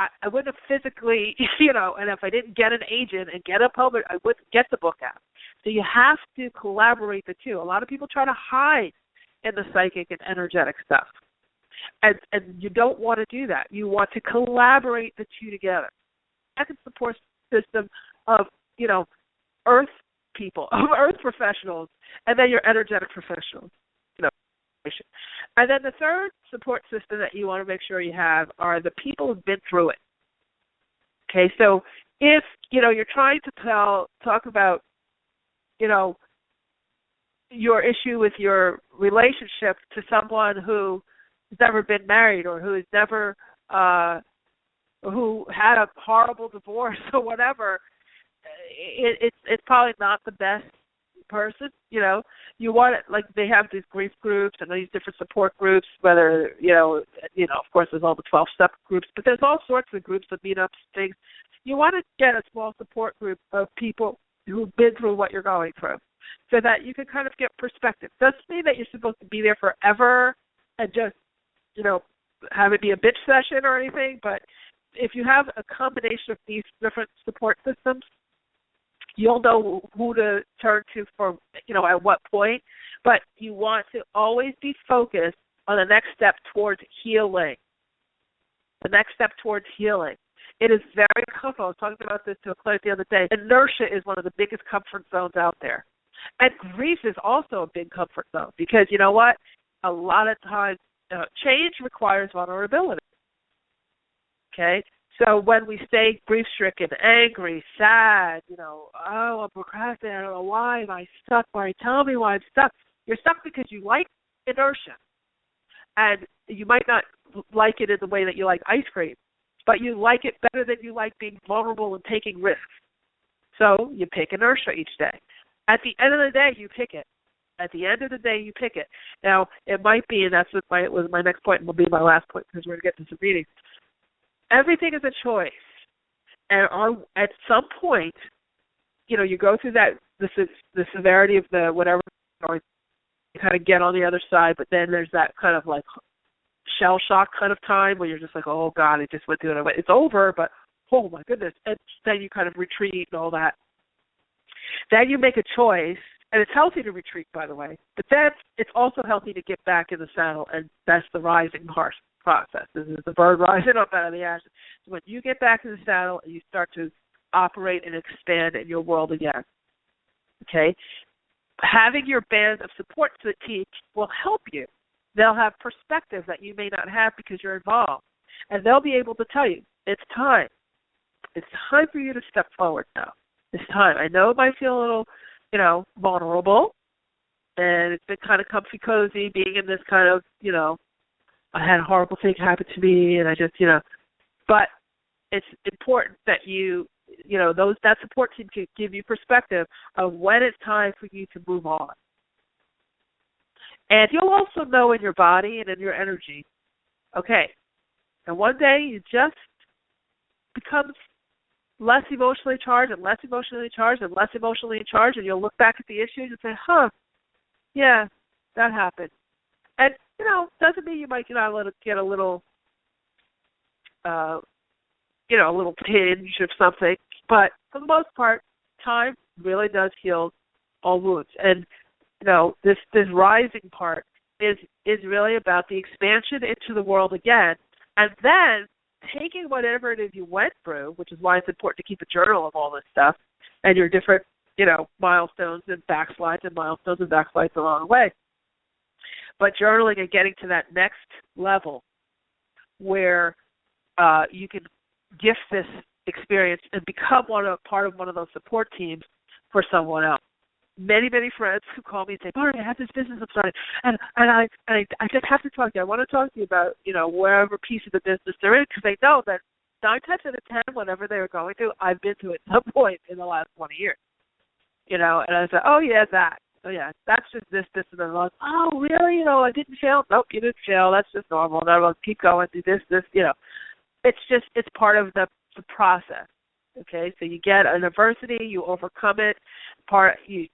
I wouldn't have physically, and if I didn't get an agent and get a publisher, I wouldn't get the book out. So you have to collaborate the two. A lot of people try to hide in the psychic and energetic stuff. And you don't want to do that. You want to collaborate the two together. Second support system of, earth people, of earth professionals, and then your energetic professionals. And then the third support system that you want to make sure you have are the people who've been through it. Okay, so if, you're trying to talk about, your issue with your relationship to someone who has never been married or who has never, who had a horrible divorce or whatever, it's probably not the best person. You want it, like they have these grief groups and these different support groups, whether, of course there's all the 12-step groups, but there's all sorts of groups of meetups, things. You want to get a small support group of people who've been through what you're going through so that you can kind of get perspective. Doesn't mean that you're supposed to be there forever and just, have it be a bitch session or anything, but if you have a combination of these different support systems, you'll know who to turn to for, at what point. But you want to always be focused on the next step towards healing. The next step towards healing. It is very comfortable. I was talking about this to a client the other day. Inertia is one of the biggest comfort zones out there. And grief is also a big comfort zone because, you know what? A lot of times, change requires vulnerability. Okay? So when we stay grief-stricken, angry, sad, I'm procrastinating, I don't know why am I stuck, why tell me why I'm stuck. You're stuck because you like inertia. And you might not like it in the way that you like ice cream, but you like it better than you like being vulnerable and taking risks. So you pick inertia each day. At the end of the day, you pick it. At the end of the day, you pick it. Now, it might be, and that's what was my next point and will be my last point because we're going to get to some readings. Everything is a choice, and at some point, you go through the severity of the whatever, or you kind of get on the other side, but then there's that kind of like shell shock kind of time where you're just like, oh God, it just went through it. It's over, but oh my goodness, and then you kind of retreat and all that. Then you make a choice, and it's healthy to retreat, by the way, but then it's also healthy to get back in the saddle, and that's the rising part. Process. This is the bird rising up out of the ashes. So when you get back in the saddle and you start to operate and expand in your world again, okay, having your band of support to teach will help you. They'll have perspective that you may not have because you're involved, and they'll be able to tell you, it's time. It's time for you to step forward now. It's time. I know it might feel a little, vulnerable, and it's been kind of comfy cozy being in this kind of, I had a horrible thing happen to me, and I just, but it's important that that support team can give you perspective of when it's time for you to move on. And you'll also know in your body and in your energy, okay, and one day you just become less emotionally charged and less emotionally charged and less emotionally charged, and you'll look back at the issues and say, yeah, that happened. And, doesn't mean you might get a little, a little tinge of something. But for the most part, time really does heal all wounds. And, this rising part is really about the expansion into the world again. And then taking whatever it is you went through, which is why it's important to keep a journal of all this stuff and your different, milestones and backslides along the way. But journaling and getting to that next level where you can gift this experience and become part of one of those support teams for someone else. Many friends who call me and say, Marty, I have this business I'm starting, and I just have to talk to you. I want to talk to you about, wherever piece of the business they're in, because they know that 9 times out of 10, whatever they're going through, I've been through it at some point in the last 20 years. And I said, oh, yeah, that. Oh, yeah, that's just this, and then like, oh, really? I didn't fail? Nope, you didn't fail. That's just normal. No, I'll keep going, do this. It's part of the process. Okay, so you get an adversity, you overcome it. You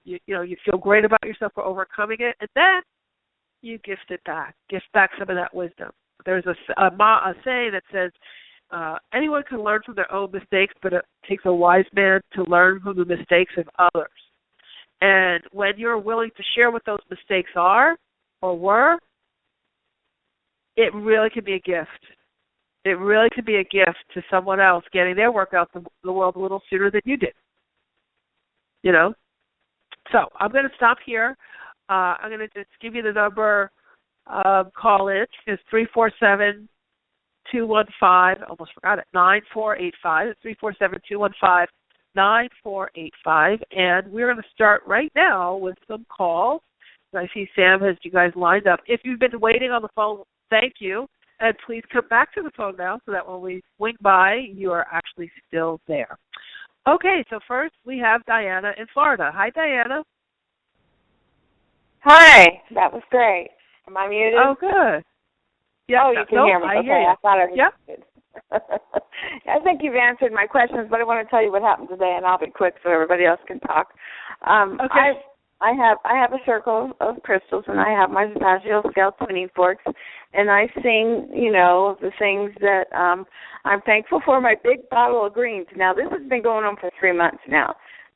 feel great about yourself for overcoming it, and then you gift back some of that wisdom. There's a saying that says, anyone can learn from their own mistakes, but it takes a wise man to learn from the mistakes of others. And when you're willing to share what those mistakes are or were, it really can be a gift. It really could be a gift to someone else getting their work out the world a little sooner than you did. So I'm going to stop here. I'm going to just give you the number. Call in. It's 347-215. Almost forgot it. 9485. It's 347-215-9485. And we're going to start right now with some calls. I see Sam has you guys lined up. If you've been waiting on the phone, thank you. And please come back to the phone now so that when we swing by, you are actually still there. Okay, so first we have Diana in Florida. Hi, Diana.
Hi, that was great. Am I muted?
Oh, good.
Yeah, oh, you can hear me.
I
okay,
hear you.
I thought I was
muted.
I think you've answered my questions, but I want to tell you what happened today, and I'll be quick so everybody else can talk.
Okay.
I have a circle of crystals, and I have my Zapatio scale tuning forks, and I sing, the things that I'm thankful for. My big bottle of greens. Now, this has been going on for 3 months now.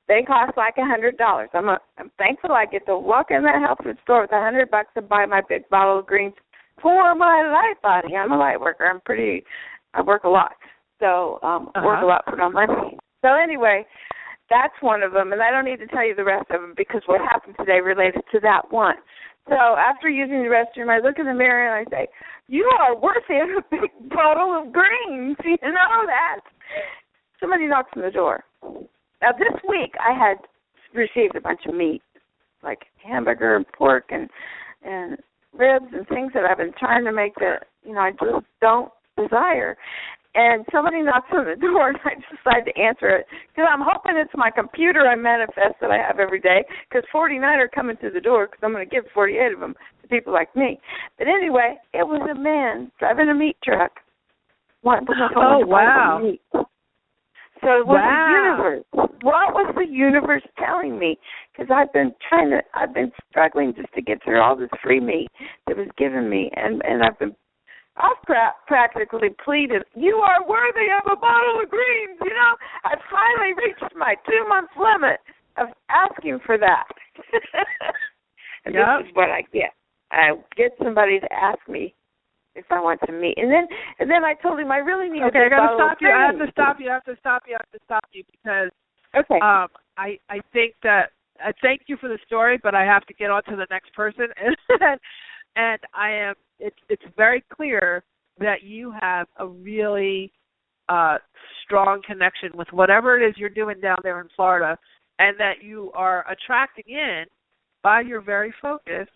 They cost like $100. I'm thankful I get to walk in that health food store with $100 and buy my big bottle of greens for my light body. I'm a light worker. I work a lot, so work a lot, put on my feet. So anyway. That's one of them, and I don't need to tell you the rest of them because what happened today related to that one. So after using the restroom, I look in the mirror and I say, you are worthy of a big bottle of greens, you know that. Somebody knocks on the door. Now this week I had received a bunch of meat, like hamburger and pork and ribs and things that I've been trying to make that, I just don't desire. And somebody knocks on the door, and I decide to answer it because I'm hoping it's my computer I manifest that I have every day because 49 are coming to the door because I'm going to give 48 of them to people like me. But anyway, it was a man driving a meat truck.
Oh, wow.
Meat. So it was the universe. What was the universe telling me? Because I've been struggling just to get through all this free meat that was given me, and I've practically pleaded, you are worthy of a bottle of greens, I finally reached my 2-month limit of asking for that. And This is what I get. I get somebody to ask me if I want some meat. And then I told him I really need a big bottle of greens.
I have to stop you because I think that I thank you for the story, but I have to get on to the next person. And it's very clear that you have a really strong connection with whatever it is you're doing down there in Florida, and that you are attracting in, by your very focus,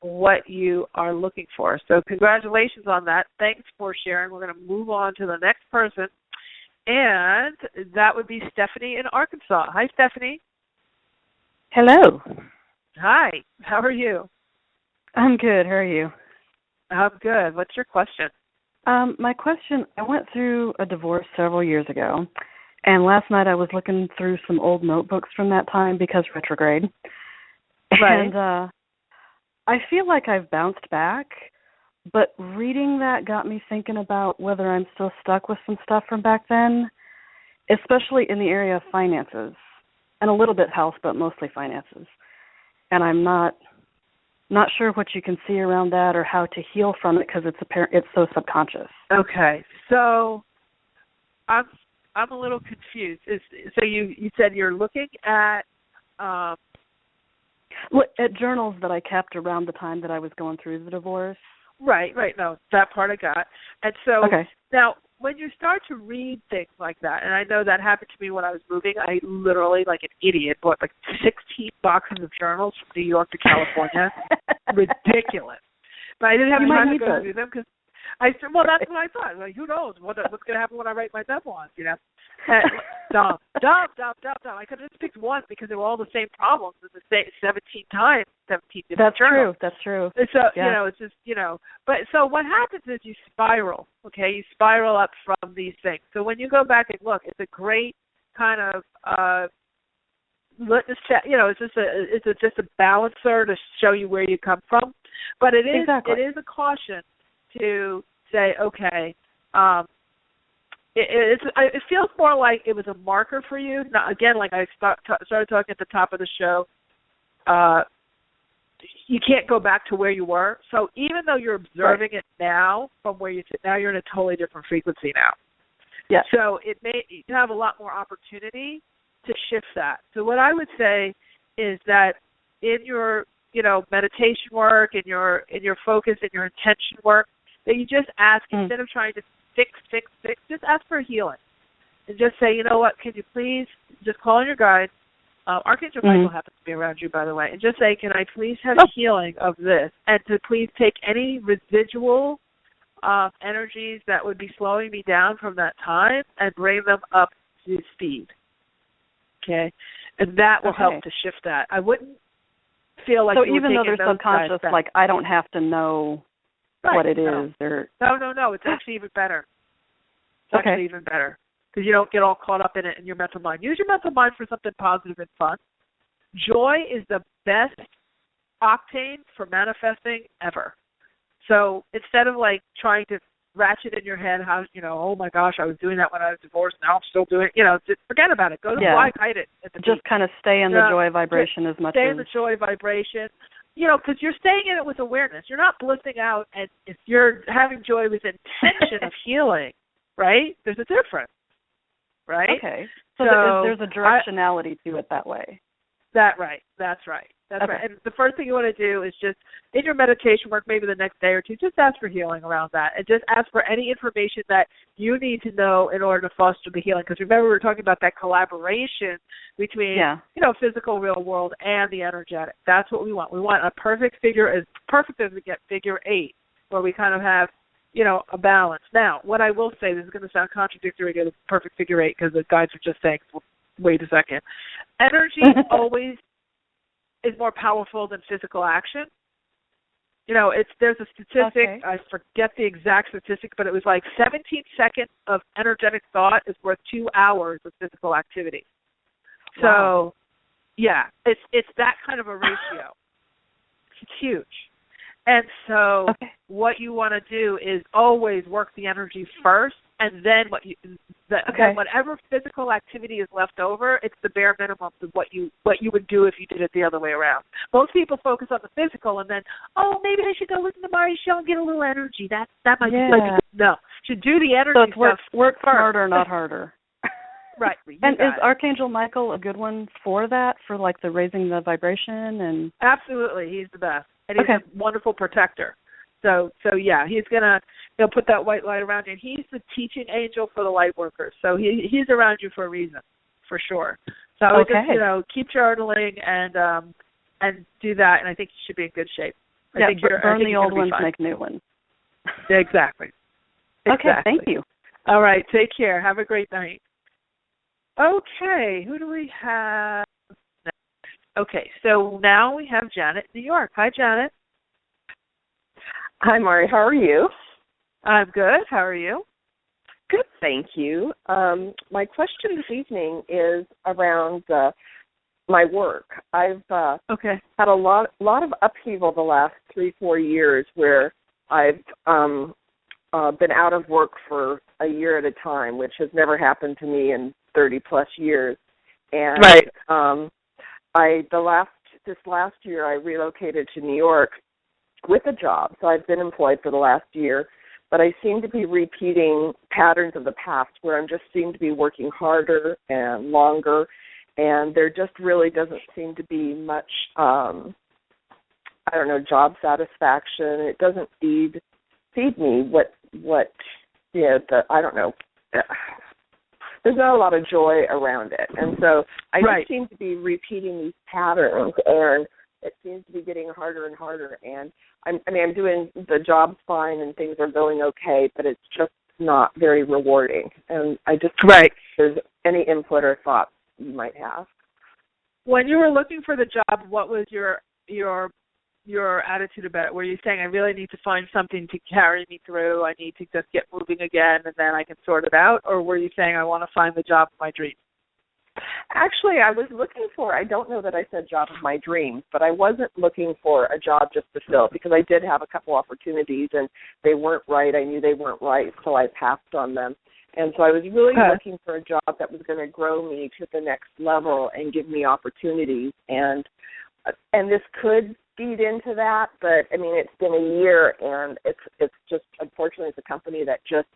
what you are looking for. So congratulations on that. Thanks for sharing. We're going to move on to the next person, and that would be Stephanie in Arkansas. Hi, Stephanie.
Hello.
Hi. How are you?
I'm good. How are you?
I'm good. What's your question?
My question, I went through a divorce several years ago, and last night I was looking through some old notebooks from that time because retrograde.
Right.
And I feel like I've bounced back, but reading that got me thinking about whether I'm still stuck with some stuff from back then, especially in the area of finances, and a little bit health, but mostly finances. And I'm not sure what you can see around that or how to heal from it because it's so subconscious.
Okay, so I'm a little confused. So you said you're looking at
journals that I kept around the time that I was going through the divorce.
Right. No, that part I got. And so
okay.
Now, when you start to read things like that, and I know that happened to me when I was moving, I literally, like an idiot, bought like 16 boxes of journals from New York to California. Ridiculous. But I didn't have time to go through them because I said, well, that's what I thought. Like, who knows what's going to happen when I write my memoirs, you know? And dumb. I could have just picked one because they were all the same problems the same 17 times, 17 different journals.
That's true.
And so, you know, it's just, you know. But so what happens is you spiral, okay? You spiral up from these things. So when you go back and look, it's a great kind of litmus check. You know, it's just a balancer to show you where you come from. But it is a caution to say, okay, it feels more like it was a marker for you. Now, again, like I started talking at the top of the show, you can't go back to where you were. So even though you're observing it now from where you sit, now you're in a totally different frequency now.
Yeah.
So you have a lot more opportunity to shift that. So what I would say is that in your, you know, meditation work, in your focus, in your intention work, that you just ask, instead of trying to fix, just ask for a healing. And just say, you know what, can you please just call on your guide. Archangel Michael happens to be around you, by the way. And just say, can I please have healing of this? And to please take any residual energies that would be slowing me down from that time and bring them up to speed. Okay? And that will help to shift that. I wouldn't feel like you
even though they're subconscious, like I don't have to know what it is. Or
No. It's actually even better. It's actually even better because you don't get all caught up in it in your mental mind. Use your mental mind for something positive and fun. Joy is the best octane for manifesting ever. So instead of like trying to ratchet in your head how, you know, oh my gosh, I was doing that when I was divorced, now I'm still doing it. You know, just forget about it. Go to Hawaii, hide it at the beach.
Just kind of stay in the joy vibration as much as...
Stay in the joy vibration. You know, because you're staying in it with awareness. You're not blissing out, and if you're having joy with intention of healing, right, there's a difference, right?
Okay. So there's a directionality to it that way. That's right.
And the first thing you want to do is just, in your meditation work, maybe the next day or two, just ask for healing around that. And just ask for any information that you need to know in order to foster the healing. Because remember, we were talking about that collaboration between, you know, physical, real world and the energetic. That's what we want. We want a perfect figure, as perfect as we get figure 8, where we kind of have, you know, a balance. Now, what I will say, this is going to sound contradictory to the perfect figure 8 because the guides are just saying, well, wait a second. Energy always is more powerful than physical action. You know, there's a statistic, I forget the exact statistic, but it was like 17 seconds of energetic thought is worth 2 hours of physical activity. So, yeah, it's that kind of a ratio. It's huge. And so what you want to do is always work the energy first, and then then whatever physical activity is left over, it's the bare minimum of what you would do if you did it the other way around. Most people focus on the physical, and then, maybe I should go listen to Mari's show and get a little energy. That might be good. No, should do the energy stuff.
So work smarter, not harder.
Right.
And is Archangel Michael a good one for that, for like the raising the vibration? And
absolutely, he's the best. And he's a wonderful protector. So yeah, he's gonna put that white light around you. And he's the teaching angel for the light workers. So he's around you for a reason, for sure. So just keep journaling and do that, and I think you should be in good shape. I think
burn the old ones, make new ones.
Exactly.
Okay, thank you.
All right, take care. Have a great night. Okay, who do we have next? Okay, so now we have Janet in New York. Hi, Janet.
Hi, Mari. How are you?
I'm good. How are you?
Good, thank you. My question this evening is around my work. I've had a lot of upheaval the last 3-4 years where I've been out of work for a year at a time, which has never happened to me in 30-plus years. And this last year I relocated to New York with a job, so I've been employed for the last year, but I seem to be repeating patterns of the past where I just seem to be working harder and longer, and there just really doesn't seem to be much, job satisfaction. It doesn't feed me what I don't know, there's not a lot of joy around it. And so I just seem to be repeating these patterns, and it seems to be getting harder and harder. And I'm doing the job's fine and things are going okay, but it's just not very rewarding. And I just if there's any input or thoughts you might have.
When you were looking for the job, what was your attitude about it? Were you saying, I really need to find something to carry me through, I need to just get moving again and then I can sort it out? Or were you saying, I want to find the job of my dreams?
Actually, I was looking for, I don't know that I said job of my dreams, but I wasn't looking for a job just to fill, because I did have a couple opportunities and they weren't right. I knew they weren't right, so I passed on them. And so I was really looking for a job that was going to grow me to the next level and give me opportunities. And this could feed into that, but I mean, it's been a year, and it's just, unfortunately, it's a company that just,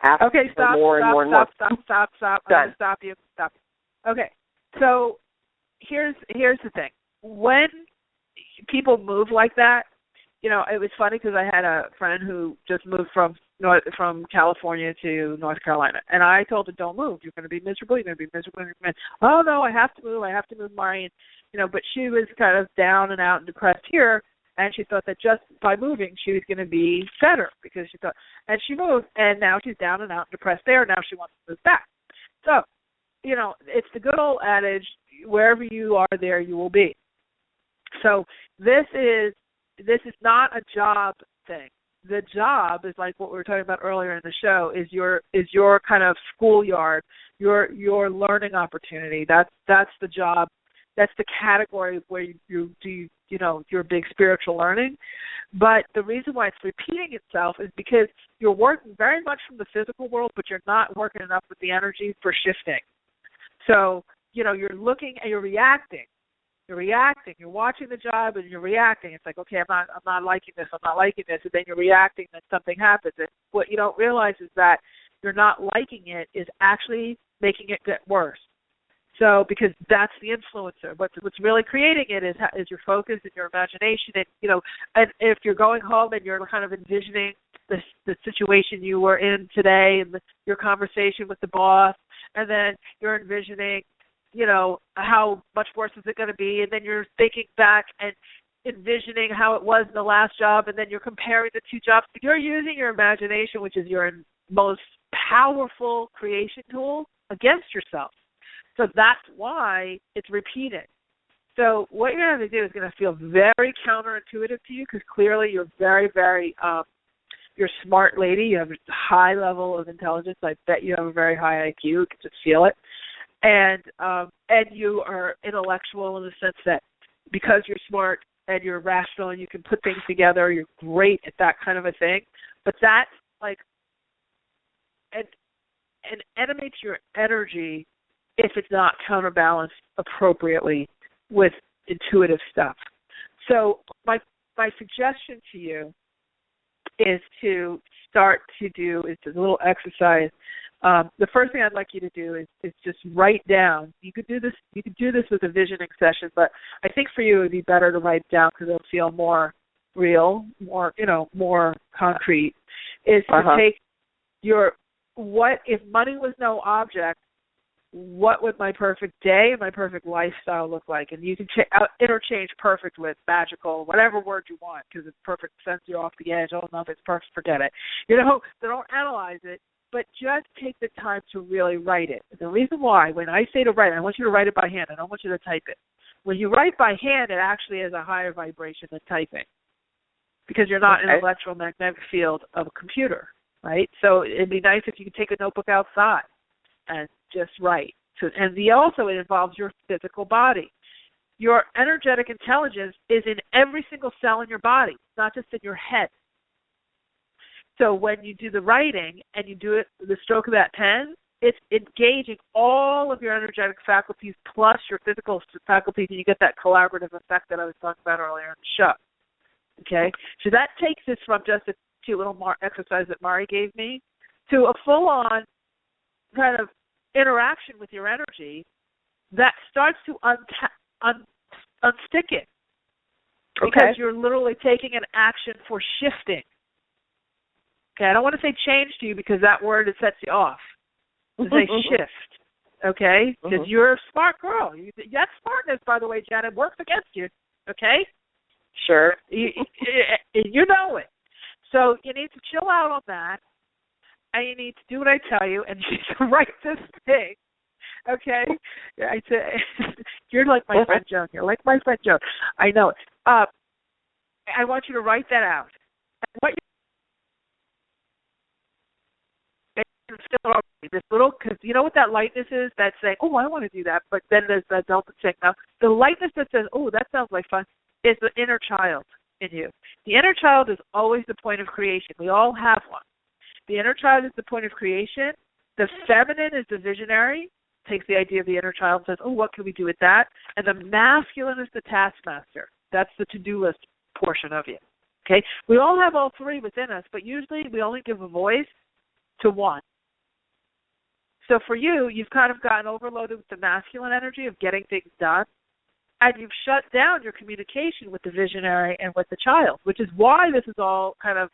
asks for more and more and more.
Stop. I'm going to stop you. Stop. Okay, so here's the thing. When people move like that, it was funny because I had a friend who just moved from California to North Carolina, and I told her, don't move. You're going to be miserable. You're going to be miserable. Oh, no, I have to move, Marion. But she was kind of down and out and depressed here, and she thought that just by moving she was going to be better, because she thought, and she moved, and now she's down and out and depressed there. Now she wants to move back. So, it's the good old adage, wherever you are, there you will be. So this is not a job thing. The job is like what we were talking about earlier in the show, is your kind of schoolyard, your learning opportunity. That's the job. That's the category where you do your big spiritual learning. But the reason why it's repeating itself is because you're working very much from the physical world, but you're not working enough with the energy for shifting. So, you're looking and you're reacting. You're watching the job and you're reacting. It's like, okay, I'm not liking this, and then you're reacting and something happens. And what you don't realize is that you're not liking it is actually making it get worse. So, because that's the influencer. What's really creating it is your focus and your imagination. And, and if you're going home and you're kind of envisioning the situation you were in today and your conversation with the boss, and then you're envisioning, how much worse is it going to be, and then you're thinking back and envisioning how it was in the last job, and then you're comparing the two jobs. You're using your imagination, which is your most powerful creation tool, against yourself. So that's why it's repeated. So what you're going to have to do is going to feel very counterintuitive to you, because clearly you're very, very, you're a smart lady. You have a high level of intelligence. I bet you have a very high IQ. You can just feel it. And you are intellectual in the sense that because you're smart and you're rational and you can put things together, you're great at that kind of a thing. But that's like, and animates your energy if it's not counterbalanced appropriatly with intuitive stuff. So my suggestion to you is to start to do is a little exercise. The first thing I'd like you to do is just write down. You could do this with a visioning session, but I think for you it would be better to write down, because it'll feel more real, more concrete. Is to take what if money was no object? What would my perfect day and my perfect lifestyle look like? And you can interchange perfect with magical, whatever word you want, because it's perfect sends you off the edge. Oh, no, if it's perfect, forget it. So don't analyze it, but just take the time to really write it. And the reason why, when I say to write, I want you to write it by hand. I don't want you to type it. When you write by hand, it actually has a higher vibration than typing, because you're not in the electromagnetic field of a computer, right? So it'd be nice if you could take a notebook outside and just write. And also it involves your physical body. Your energetic intelligence is in every single cell in your body, not just in your head. So when you do the writing and you do it with the stroke of that pen, it's engaging all of your energetic faculties plus your physical faculties, and you get that collaborative effect that I was talking about earlier in the show. Okay? So that takes us from just a cute little exercise that Mari gave me to a full-on kind of interaction with your energy that starts to unstick it, because you're literally taking an action for shifting. Okay, I don't want to say change to you because that word, it sets you off. To say shift, okay? Because you're a smart girl. That smartness, by the way, Janet, works against you, okay?
Sure.
You know it. So you need to chill out on that, and you need to do what I tell you, and you need to write this thing, okay? I say, you're like my friend Joan. You're like my friend Joan. I know it. I want you to write that out. What this little, because you know what that lightness is? That's saying, oh, I want to do that. But then there's that delta check. Now, the lightness that says, oh, that sounds like fun, is the inner child in you. The inner child is always the point of creation. We all have one. The inner child is the point of creation. The feminine is the visionary, takes the idea of the inner child and says, oh, what can we do with that? And the masculine is the taskmaster. That's the to-do list portion of you. Okay? We all have all three within us, but usually we only give a voice to one. So for you, you've kind of gotten overloaded with the masculine energy of getting things done, and you've shut down your communication with the visionary and with the child, which is why this is all kind of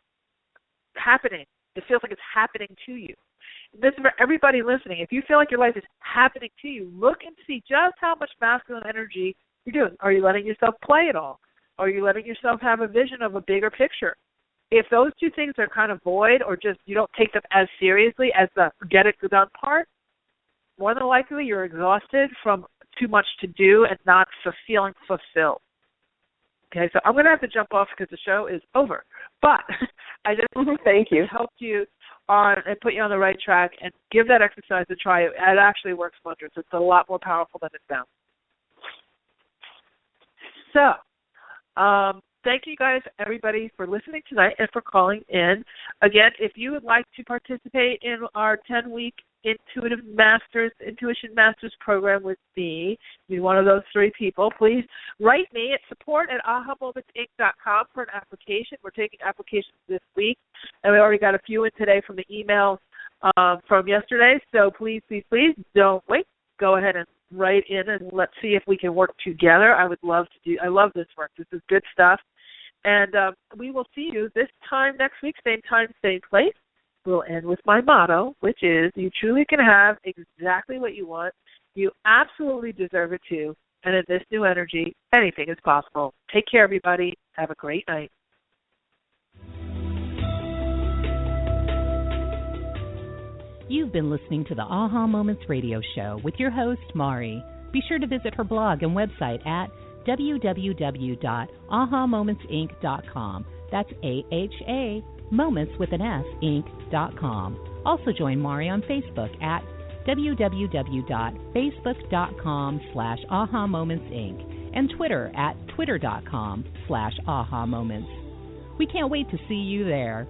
happening. It feels like it's happening to you. This is for everybody listening. If you feel like your life is happening to you, look and see just how much masculine energy you're doing. Are you letting yourself play it all? Are you letting yourself have a vision of a bigger picture? If those two things are kind of void, or just you don't take them as seriously as the get it done part, more than likely you're exhausted from too much to do and not feeling fulfilled. Okay, so I'm going to have to jump off because the show is over. But I just
thank you.
Helped you on and put you on the right track, and give that exercise a try. It actually works wonders. It's a lot more powerful than it sounds. So, thank you guys, everybody, for listening tonight and for calling in. Again, if you would like to participate in our 10-week Intuition Masters program with me, you're one of those three people, please write me at support@ahamomentsinc.com for an application. We're taking applications this week, and we already got a few in today from the emails from yesterday. So please, please, please don't wait. Go ahead and write in, and let's see if we can work together. I love this work. This is good stuff. And we will see you this time next week, same time, same place. We'll end with my motto, which is you truly can have exactly what you want. You absolutely deserve it too. And in this new energy, anything is possible. Take care, everybody. Have a great night.
You've been listening to the Aha Moments radio show with your host, Mari. Be sure to visit her blog and website at www.ahamomentsinc.com. That's AHA, Moments with an S, Inc.com. Also join Mari on Facebook at www.facebook.com/ahamomentsinc and Twitter at twitter.com/ahamoments. We can't wait to see you there.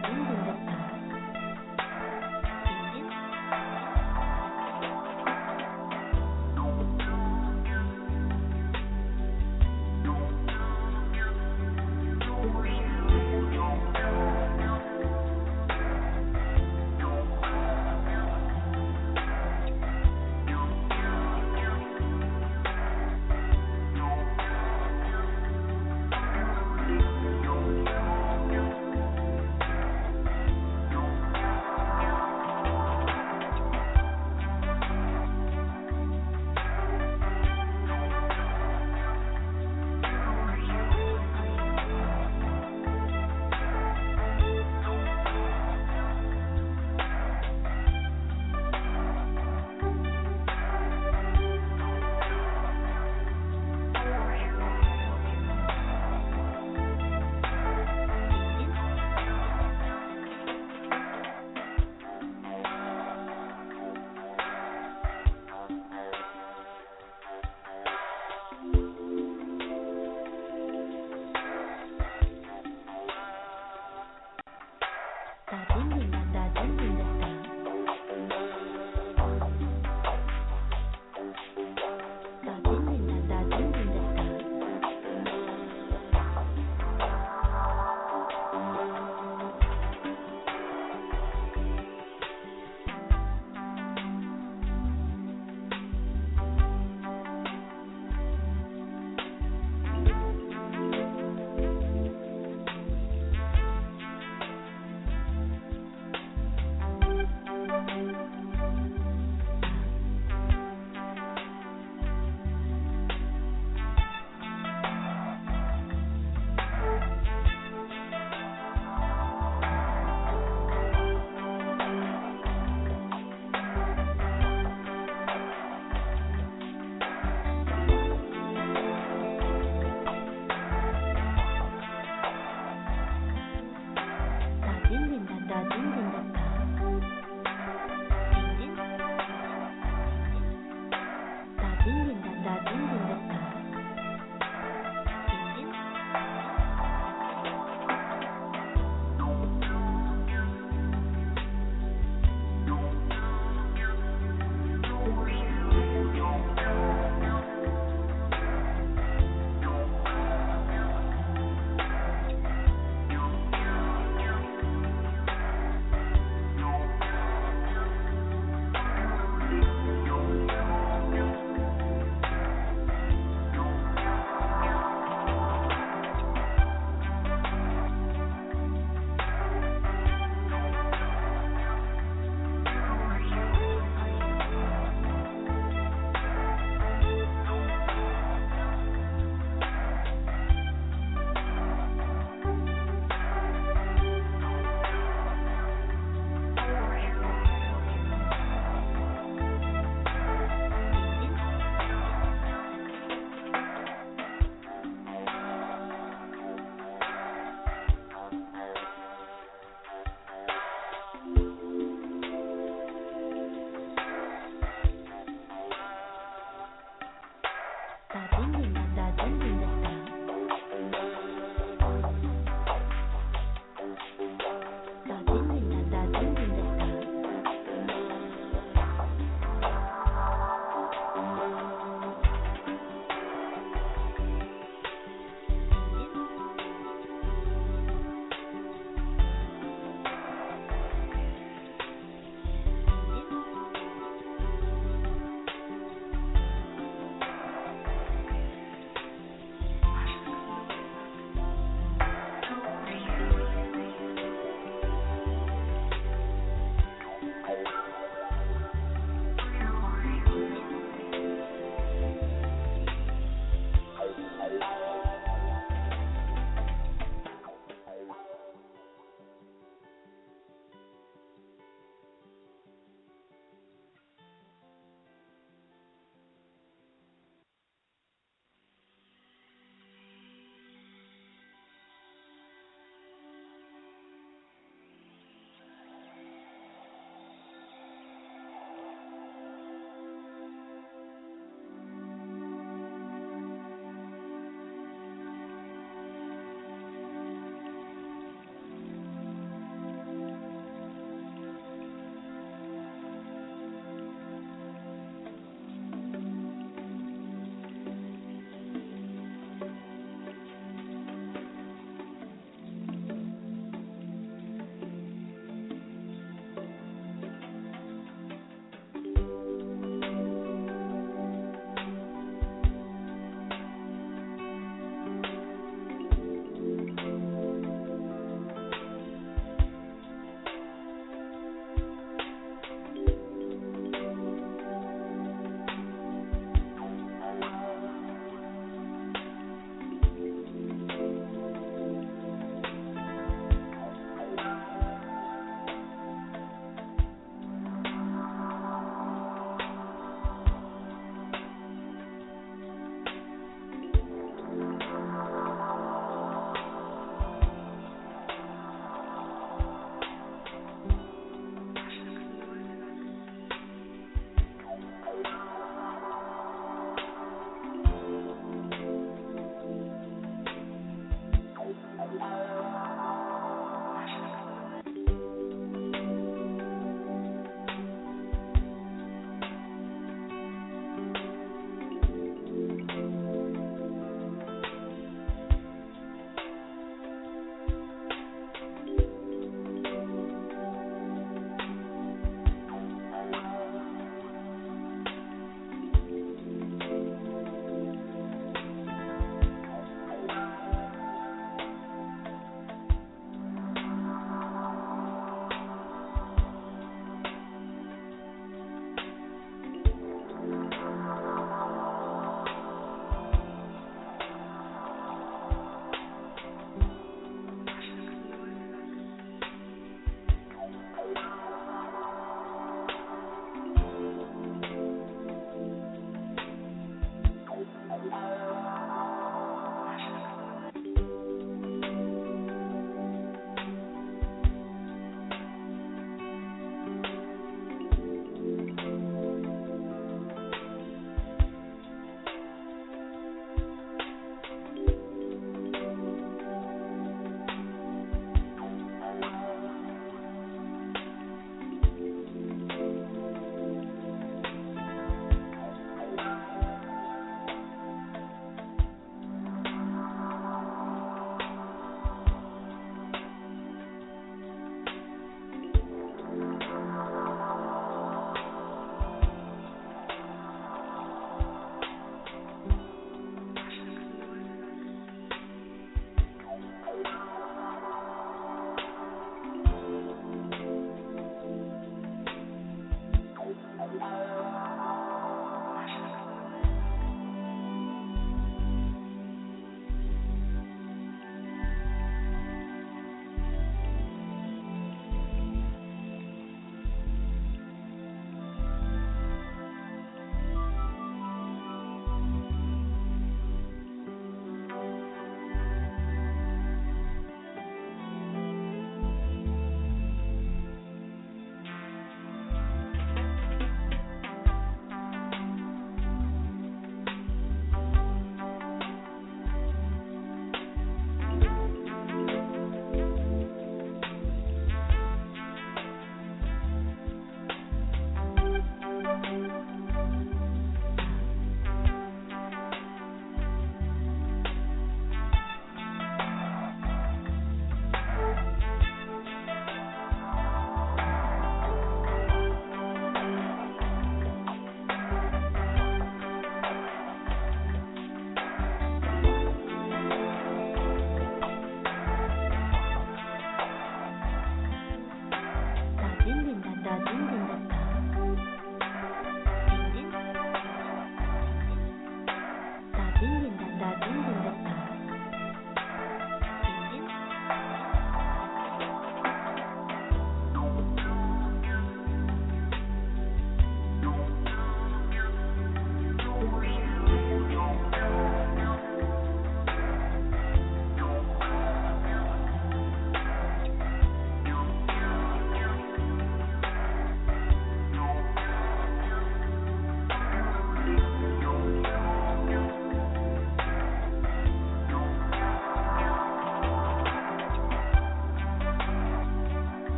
that